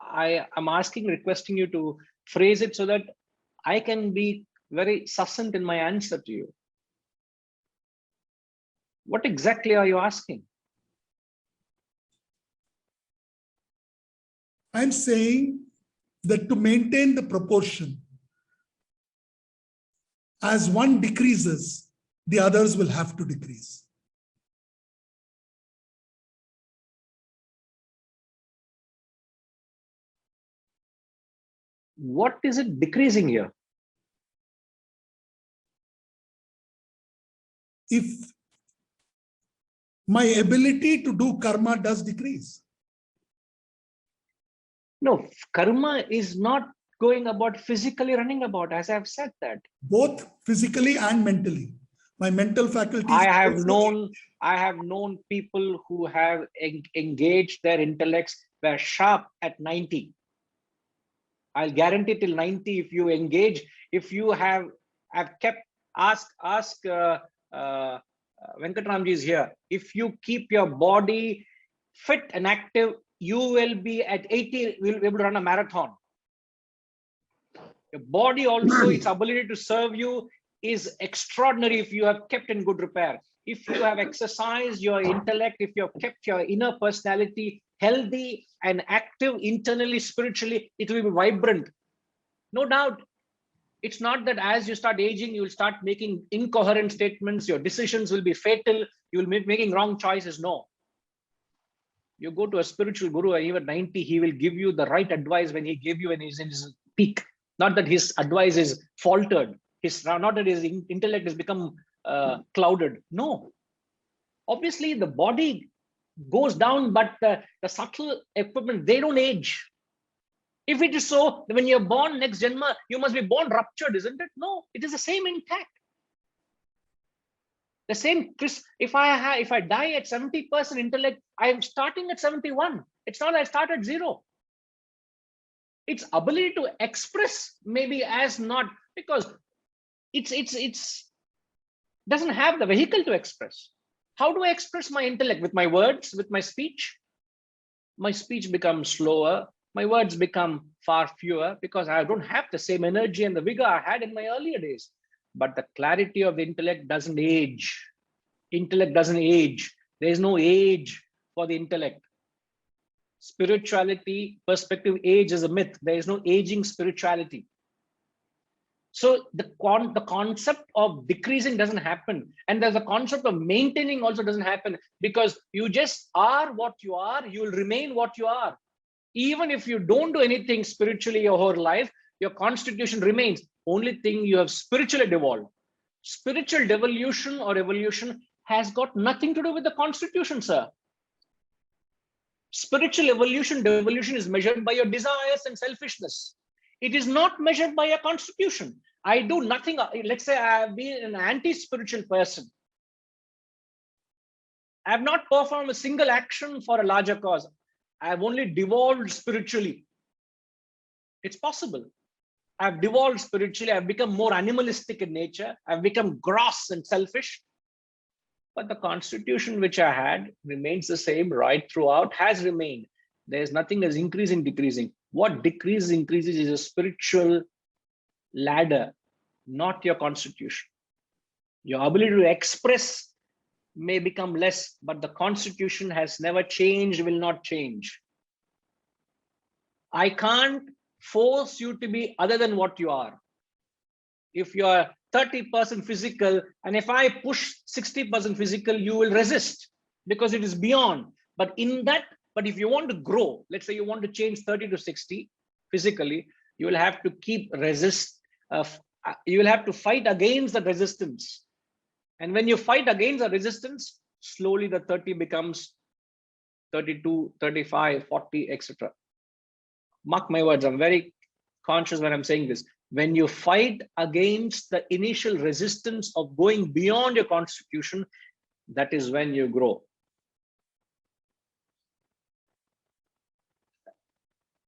Speaker 1: I'm asking, requesting you to phrase it so that I can be very succinct in my answer to you. What exactly are you asking?
Speaker 8: I'm saying that to maintain the proportion, as one decreases, the others will have to decrease.
Speaker 1: What is it decreasing here?
Speaker 8: If my ability to do karma does decrease.
Speaker 1: No, karma is not going about physically running about, as I've said that.
Speaker 8: Both physically and mentally. My mental faculties.
Speaker 1: I have known people who have engaged their intellects, were sharp at 90. I'll guarantee till 90, if you engage, if you have kept, ask Venkatramji is here. If you keep your body fit and active, you will be at 80, will be able to run a marathon. Your body also, its ability to serve you is extraordinary if you have kept in good repair. If you have exercised your intellect, if you have kept your inner personality healthy and active internally, spiritually, it will be vibrant. No doubt. It's not that as you start aging, you will start making incoherent statements, your decisions will be fatal, you will be making wrong choices. No. You go to a spiritual guru, and even 90, he will give you the right advice when he gave you when he's in his peak. Not that his advice is faltered, not that his intellect has become clouded. No. Obviously, the body goes down, but the subtle equipment, they don't age. If it is so, when you're born next Janma, you must be born ruptured, isn't it? No, it is the same intact. The same, if I die at 70% intellect, I'm starting at 71. It's not I start at 0. Its ability to express maybe as not, because it's doesn't have the vehicle to express. How do I express my intellect? With my words, with my speech? My speech becomes slower. My words become far fewer because I don't have the same energy and the vigor I had in my earlier days. But the clarity of the intellect doesn't age. Intellect doesn't age. There is no age for the intellect. Spirituality, perspective, age is a myth. There is no aging spirituality. So the concept of decreasing doesn't happen. And there's a concept of maintaining also doesn't happen, because you just are what you are. You will remain what you are. Even if you don't do anything spiritually your whole life, your constitution remains. Only thing you have spiritually devolved. Spiritual devolution or evolution has got nothing to do with the constitution, sir. Spiritual evolution, devolution is measured by your desires and selfishness. It is not measured by a constitution. I do nothing. Let's say I have been an anti-spiritual person. I have not performed a single action for a larger cause. I have only devolved spiritually. It's possible. I've devolved spiritually. I've become more animalistic in nature. I've become gross and selfish. But the constitution which I had remains the same right throughout, has remained. There's nothing that's increasing, decreasing. What decreases, increases is a spiritual ladder, not your constitution. Your ability to express may become less, but the constitution has never changed, will not change. I can't force you to be other than what you are. If you are 30% physical, and if I push 60% physical, you will resist because it is beyond. But if you want to grow, let's say you want to change 30 to 60 physically, you will have to you will have to fight against the resistance. And when you fight against the resistance, slowly the 30 becomes 32, 35, 40, etc. Mark my words, I'm very conscious when I'm saying this. When you fight against the initial resistance of going beyond your constitution, that is when you grow.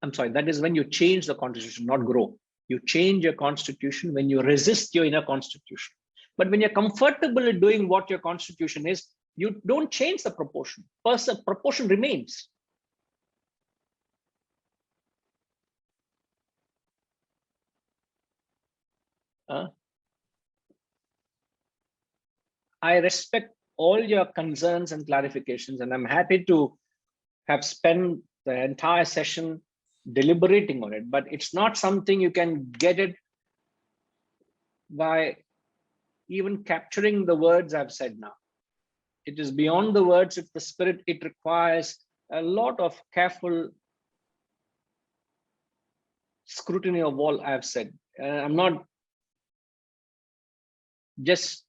Speaker 1: I'm sorry, that is when you change the constitution, not grow. You change your constitution when you resist your inner constitution. But when you're comfortable in doing what your constitution is, you don't change the proportion. Proportion remains. I respect all your concerns and clarifications, and I'm happy to have spent the entire session deliberating on it, but it's not something you can get it by even capturing the words I've said now. It is beyond the words, it's the spirit. It requires a lot of careful scrutiny of all I've said. I'm not just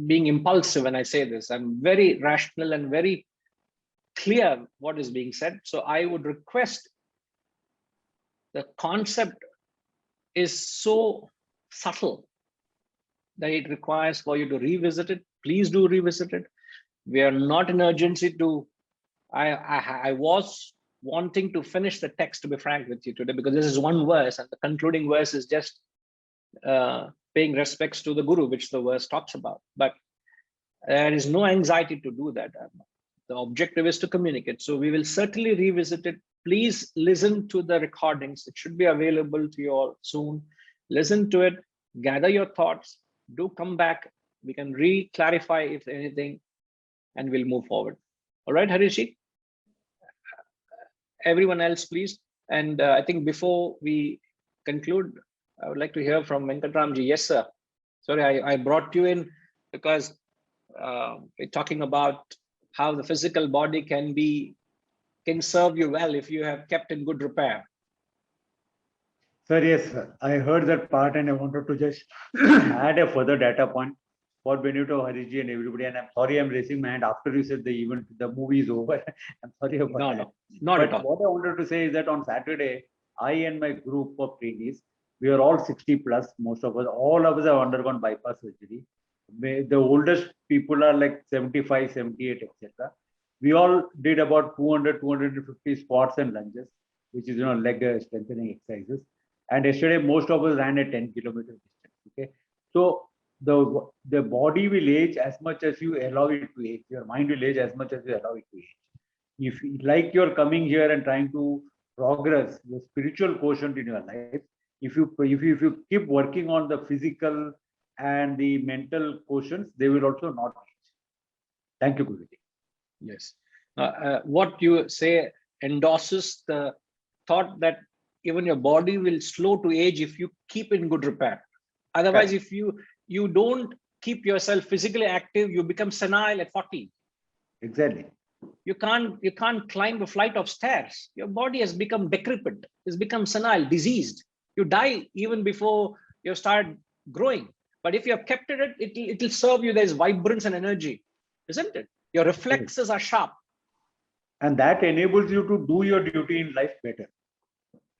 Speaker 1: being impulsive when I say this. I'm very rational and very clear what is being said. So I would request, the concept is so subtle that it requires for you to revisit it. Please do revisit it. We are not in urgency to, I was wanting to finish the text, to be frank with you today, because this is one verse and the concluding verse is just paying respects to the Guru, which the verse talks about. But there is no anxiety to do that. The objective is to communicate. So we will certainly revisit it. Please listen to the recordings. It should be available to you all soon. Listen to it, gather your thoughts, do come back. We can re-clarify if anything, and we'll move forward. All right, Harishi? Everyone else, please. And I think before we conclude, I would like to hear from Venkatramji. Yes, sir. Sorry, I brought you in because we're talking about how the physical body can serve you well if you have kept in good repair.
Speaker 9: Sir, yes, sir. I heard that part and I wanted to just add a further data point for benefit of Harishji and everybody. And I'm sorry I'm raising my hand after you said the movie is over. I'm sorry about that.
Speaker 1: No, not at all.
Speaker 9: What I wanted to say is that on Saturday, I and my group of trainees, we are all 60 plus, most of us, all of us have undergone bypass surgery. The oldest people are like 75, 78, etc. We all did about 200, 250 squats and lunges, which is, leg strengthening exercises. And yesterday, most of us ran a 10-kilometer distance. Okay. So the body will age as much as you allow it to age. Your mind will age as much as you allow it to age. If like you're coming here and trying to progress the spiritual quotient in your life, if you keep working on the physical and the mental quotients, they will also not age. Thank you, Guruji.
Speaker 1: Yes. What you say endorses the thought that even your body will slow to age if you keep in good repair. Otherwise, if you don't keep yourself physically active, you become senile at 40.
Speaker 9: Exactly.
Speaker 1: You can't climb a flight of stairs. Your body has become decrepit, has become senile, diseased. You die even before you start growing. But if you have kept it, it'll serve you. There's vibrance and energy, isn't it? Your reflexes are sharp.
Speaker 9: And that enables you to do your duty in life better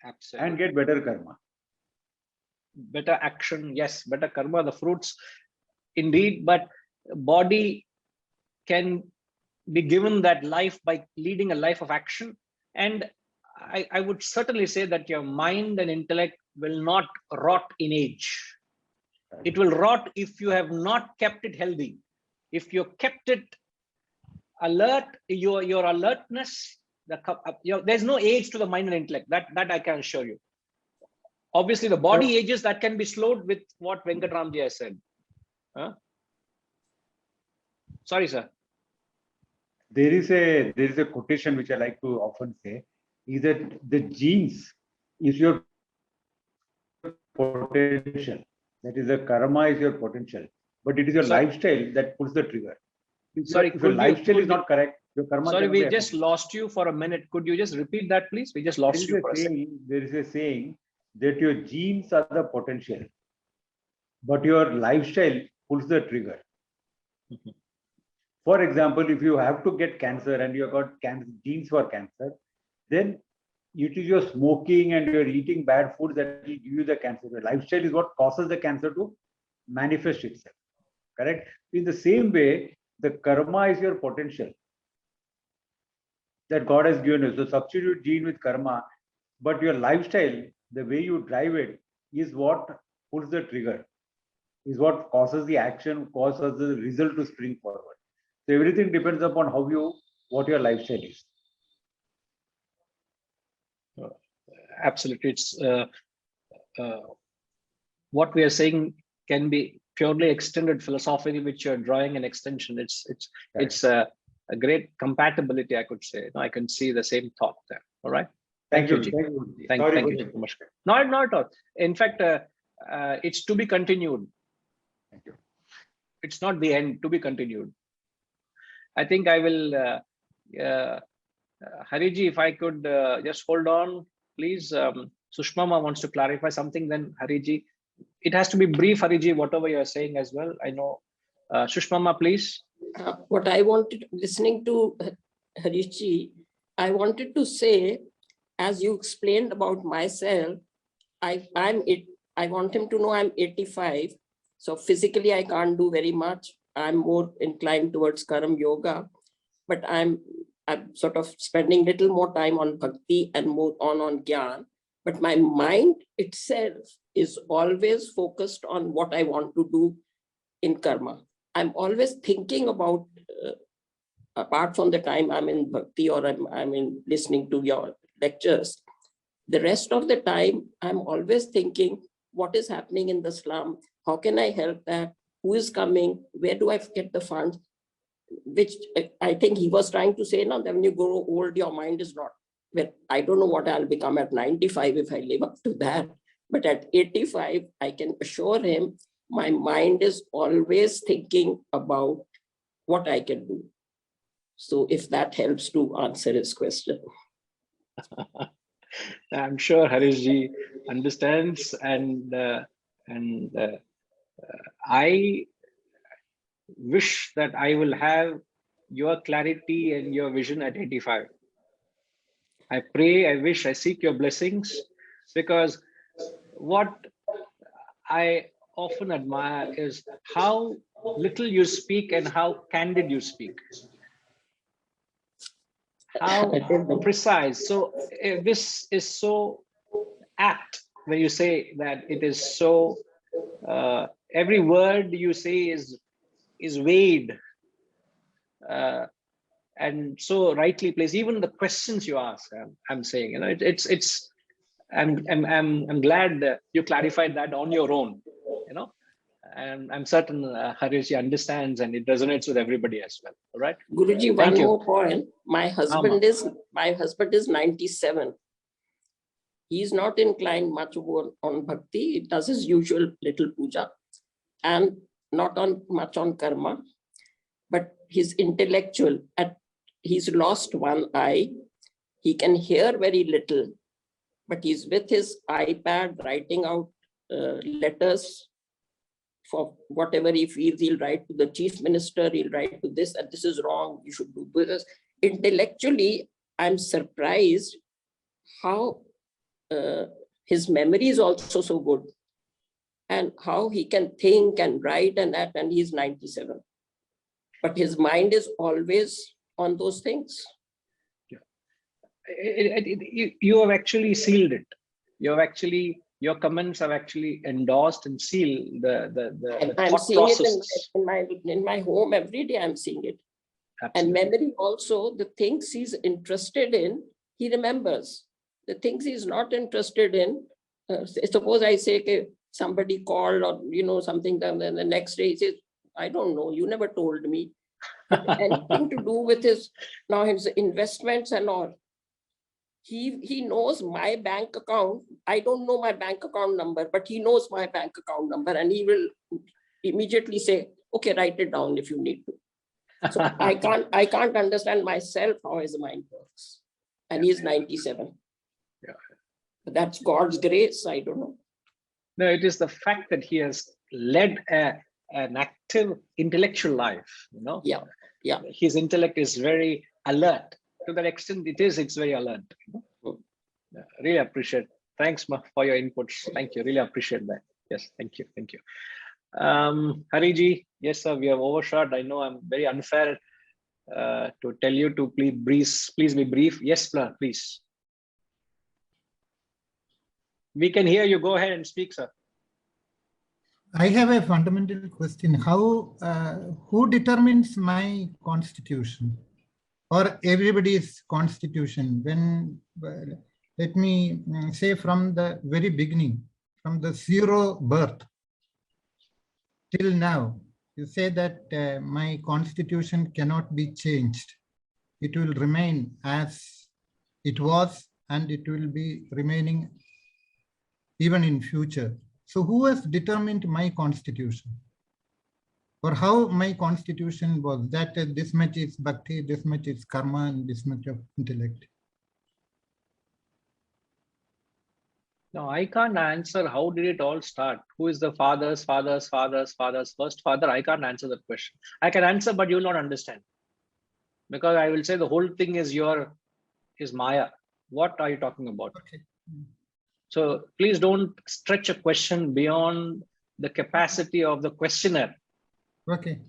Speaker 1: Absolutely.
Speaker 9: and get better karma.
Speaker 1: Better action, yes, better karma, the fruits, indeed. But body can be given that life by leading a life of action. And I would certainly say that your mind and intellect will not rot in age. It will rot if you have not kept it healthy. If you kept it alert, your alertness, there's no age to the mind and intellect. That I can assure you. Obviously, the body ages, that can be slowed with what Venkatramji has said. Huh? Sorry, sir.
Speaker 9: There is a quotation which I like to often say, is that the genes is your potential. That is, the karma is your potential, but it is your lifestyle that pulls the trigger. If your lifestyle is not correct, your karma.
Speaker 1: Sorry, we just lost you for a minute. Could you just repeat that, please? We just lost you for a second.
Speaker 9: There is a saying that your genes are the potential, but your lifestyle pulls the trigger. For example, if you have to get cancer and you have got genes for cancer, then it is your smoking and you're eating bad food that will give you the cancer. The lifestyle is what causes the cancer to manifest itself. Correct? In the same way, the karma is your potential that God has given you. So substitute gene with karma, but your lifestyle, the way you drive it, is what pulls the trigger, is what causes the action, causes the result to spring forward. So everything depends upon what your lifestyle is.
Speaker 1: Absolutely. It's what we are saying can be purely extended philosophically, which you're drawing an extension. It's a great compatibility, I could say. I can see the same thought there. All right. Thank you. Thank you so much. Not at all. In fact, it's to be continued.
Speaker 9: Thank you.
Speaker 1: It's not the end, to be continued. I think I will, Hariji, if I could just hold on, please. Sushmama wants to clarify something, then Hariji. It has to be brief, Hariji, whatever you are saying as well. I know. Sushmama, please.
Speaker 4: What I wanted, listening to Hariji, I wanted to say, as you explained about myself, I want him to know I'm 85. So physically, I can't do very much. I'm more inclined towards Karam Yoga, but I'm sort of spending little more time on Bhakti and more on Gyan. But my mind itself is always focused on what I want to do in karma. I'm always thinking about, apart from the time I'm in Bhakti or I'm in listening to your lectures, the rest of the time, I'm always thinking, what is happening in the slum? How can I help that? Who is coming? Where do I get the funds? Which I think he was trying to say now that when you grow old, your mind is not. Well, I don't know what I'll become at 95 if I live up to that. But at 85, I can assure him my mind is always thinking about what I can do. So if that helps to answer his question.
Speaker 1: I'm sure Harishji understands, and I wish that I will have your clarity and your vision at 85. I pray, I wish, I seek your blessings, because what I often admire is how little you speak and how candid you speak. How precise. So this is so apt when you say that it is so, every word you say is weighed and so rightly placed. Even the questions you ask, I'm saying, I'm glad that you clarified that on your own, and I'm certain Harishji understands and it resonates with everybody as well. All right.
Speaker 4: Guruji, one more point. My husband is 97. He's not inclined much on bhakti. He does his usual little puja and not much on karma, but he's intellectual. At he's lost one eye. He can hear very little, but he's with his iPad writing out letters for whatever he feels. He'll write to the chief minister, he'll write to this, and this is wrong, you should do this. Intellectually, I'm surprised how his memory is also so good, and how he can think and write and that, and he's 97. But his mind is always on those things.
Speaker 1: You have actually sealed it. You have actually, your comments have actually endorsed and sealed the
Speaker 4: I'm
Speaker 1: thought
Speaker 4: seeing
Speaker 1: process.
Speaker 4: it in my home every day. I'm seeing it. And
Speaker 1: Absolutely.
Speaker 4: memory also, the things he's interested in, he remembers. The things he's not interested in, suppose I say, okay, somebody called or something, then the next day he says, I don't know, you never told me. Anything to do with his investments and all. He knows my bank account. I don't know my bank account number, but he knows my bank account number, and he will immediately say, okay, write it down if you need to. So I can't understand myself how his mind works. And he's 97.
Speaker 1: Yeah.
Speaker 4: But that's God's grace. I don't know.
Speaker 1: No, it is the fact that he has led an active intellectual life.
Speaker 4: Yeah. Yeah.
Speaker 1: His intellect is very alert. To that extent, it's very alert. Yeah, really appreciate. Thanks for your inputs. Thank you. Really appreciate that. Yes, thank you. Thank you. Hariji, yes, sir, we have overshot. I know I'm very unfair to tell you to please be brief. Yes, sir, please. We can hear you. Go ahead and speak, sir.
Speaker 10: I have a fundamental question. Who determines my constitution or everybody's constitution? Let me say from the very beginning, from the zero birth till now, you say that my constitution cannot be changed. It will remain as it was, and it will be remaining even in future. So who has determined my constitution? Or how my constitution was that this much is bhakti, this much is karma, and this much of intellect?
Speaker 1: No, I can't answer how did it all start. Who is the father's first father? I can't answer that question. I can answer, but you will not understand. Because I will say the whole thing is Maya. What are you talking about?
Speaker 10: Okay.
Speaker 1: So please don't stretch a question beyond the capacity of the questioner.
Speaker 10: Okay.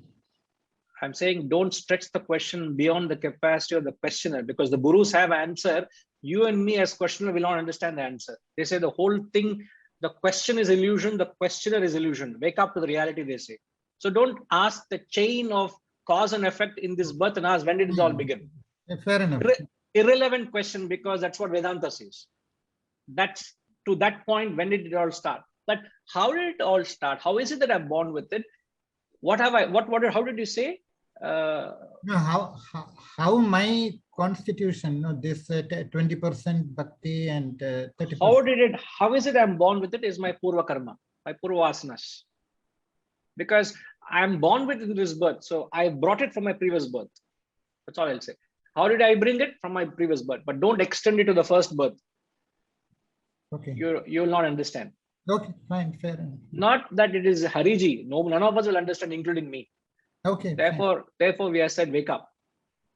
Speaker 1: I'm saying don't stretch the question beyond the capacity of the questioner, because the gurus have answer. You and me as questioner will not understand the answer. They say the whole thing, the question is illusion, the questioner is illusion. Wake up to the reality, they say. So don't ask the chain of cause and effect in this birth and ask when did it all begin.
Speaker 10: Fair enough.
Speaker 1: Irrelevant question, because that's what Vedanta says. That's to that point, when did it all start? But how did it all start? How is it that I'm born with it? How did you say?
Speaker 10: No, how my constitution, this 20% bhakti and 30%.
Speaker 1: How is it I'm born with it is my purva karma, my purva vasanas. Because I'm born with this birth. So I brought it from my previous birth. That's all I'll say. How did I bring it? From my previous birth, but don't extend it to the first birth.
Speaker 10: Okay.
Speaker 1: You will not understand.
Speaker 10: Okay, fine, fair enough.
Speaker 1: Not that it is Hariji. No, none of us will understand, including me.
Speaker 10: Okay.
Speaker 1: Therefore, we have said wake up.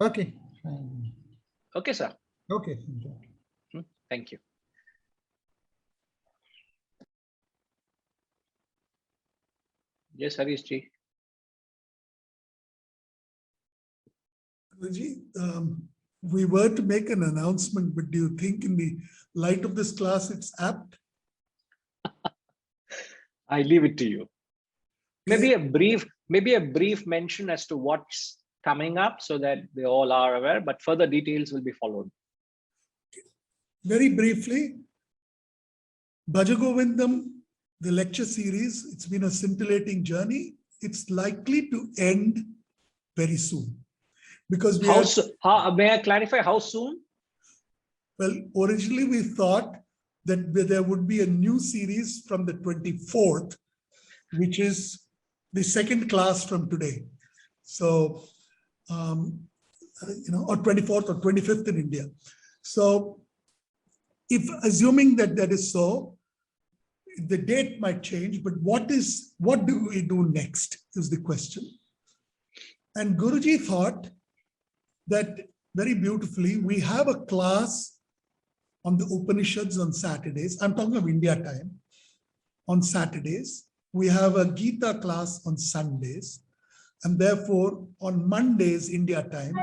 Speaker 10: Okay, fine.
Speaker 1: Okay, sir.
Speaker 10: Okay.
Speaker 1: Thank you. Yes, Harish ji.
Speaker 8: Guruji, we were to make an announcement, but do you think in the light of this class it's apt?
Speaker 1: I leave it to you. Maybe a brief mention as to what's coming up so that they all are aware, but further details will be followed.
Speaker 8: Very briefly, BHAJAGOVINDAM, the lecture series, it's been a scintillating journey. It's likely to end very soon. Because
Speaker 1: may I clarify how soon?
Speaker 8: Well, originally we thought that there would be a new series from the 24th, which is the second class from today. So or 24th or 25th in India. So if assuming that that is so, the date might change, but what do we do next is the question. And Guruji thought that very beautifully, we have a class on the Upanishads on Saturdays. I'm talking of India time. On Saturdays, we have a Gita class on Sundays. And therefore, on Mondays, India time,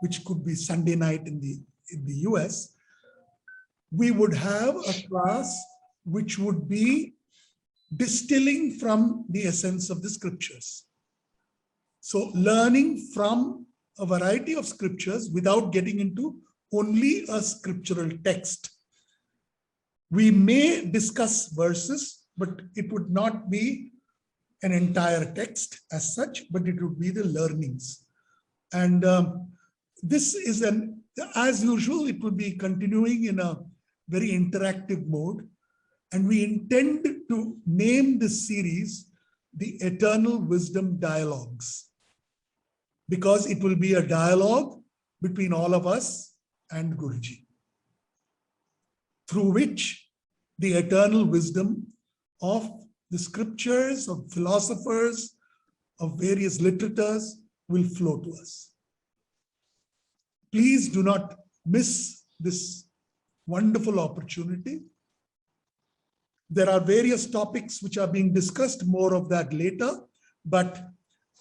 Speaker 8: which could be Sunday night in the US, we would have a class which would be distilling from the essence of the scriptures. So learning from a variety of scriptures without getting into only a scriptural text. We may discuss verses, but it would not be an entire text as such, but it would be the learnings. And this is as usual, it would be continuing in a very interactive mode. And we intend to name this series the Eternal Wisdom Dialogues, because it will be a dialogue between all of us and Guruji, through which the eternal wisdom of the scriptures, of philosophers, of various literatures will flow to us. Please do not miss this wonderful opportunity. There are various topics which are being discussed, more of that later, but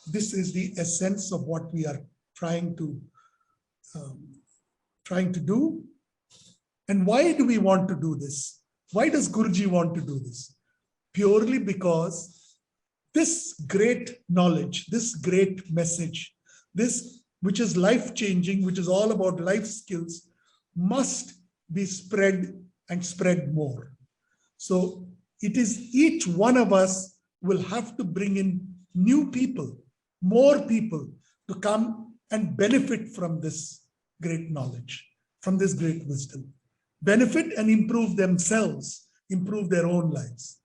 Speaker 8: this is the essence of what we are trying to do. And why do we want to do this? Why does Guruji want to do this? Purely because this great knowledge, this great message, this which is life-changing, which is all about life skills, must be spread and spread more. So it is each one of us will have to bring in new people, more people to come and benefit from this great knowledge, from this great wisdom. Benefit and improve themselves, improve their own lives.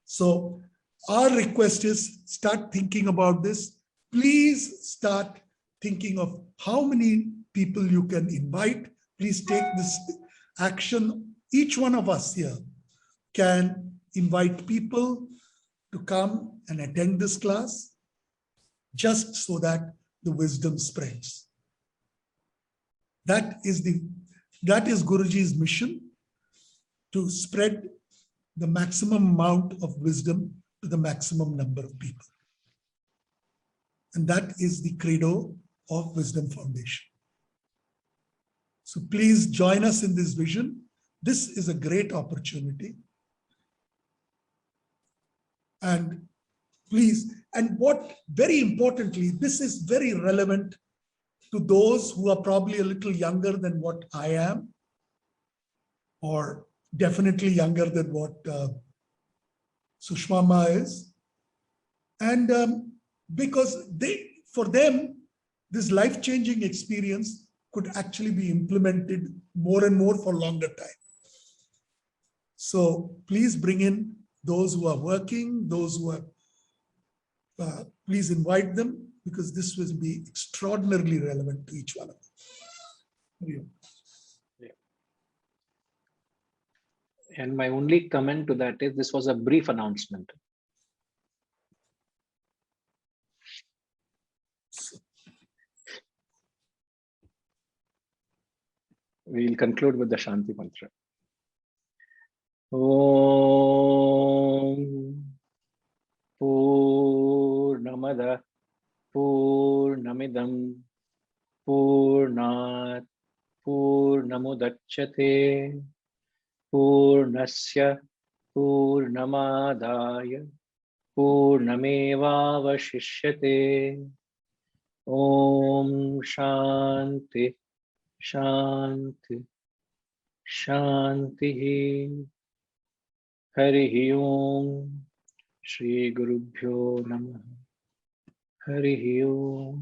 Speaker 8: So our request is start thinking about this. Please start thinking of how many people you can invite. Please take this action. Each one of us here can invite people to come and attend this class, just so that the wisdom spreads. That is Guruji's mission, to spread the maximum amount of wisdom to the maximum number of people. And that is the credo of Wisdom Foundation. So please join us in this vision. This is a great opportunity. And please, and what very importantly, this is very relevant to those who are probably a little younger than what I am, or definitely younger than what Sushma is. And because for them, this life-changing experience could actually be implemented more and more for longer time. So please bring in those who are working, those who are, please invite them, because this will be extraordinarily relevant to each one of them.
Speaker 1: And my only comment to that is this was a brief announcement. We'll conclude with the Shanti Mantra. Om Purnamada Purnamidam Purnat Purnamudachyate Purnasya Purnamadaya Purnamevavashishyate. Om Shanti Shanti Shanti. Harihi Om. Shri Gurubhyo Namah. Harihi Om.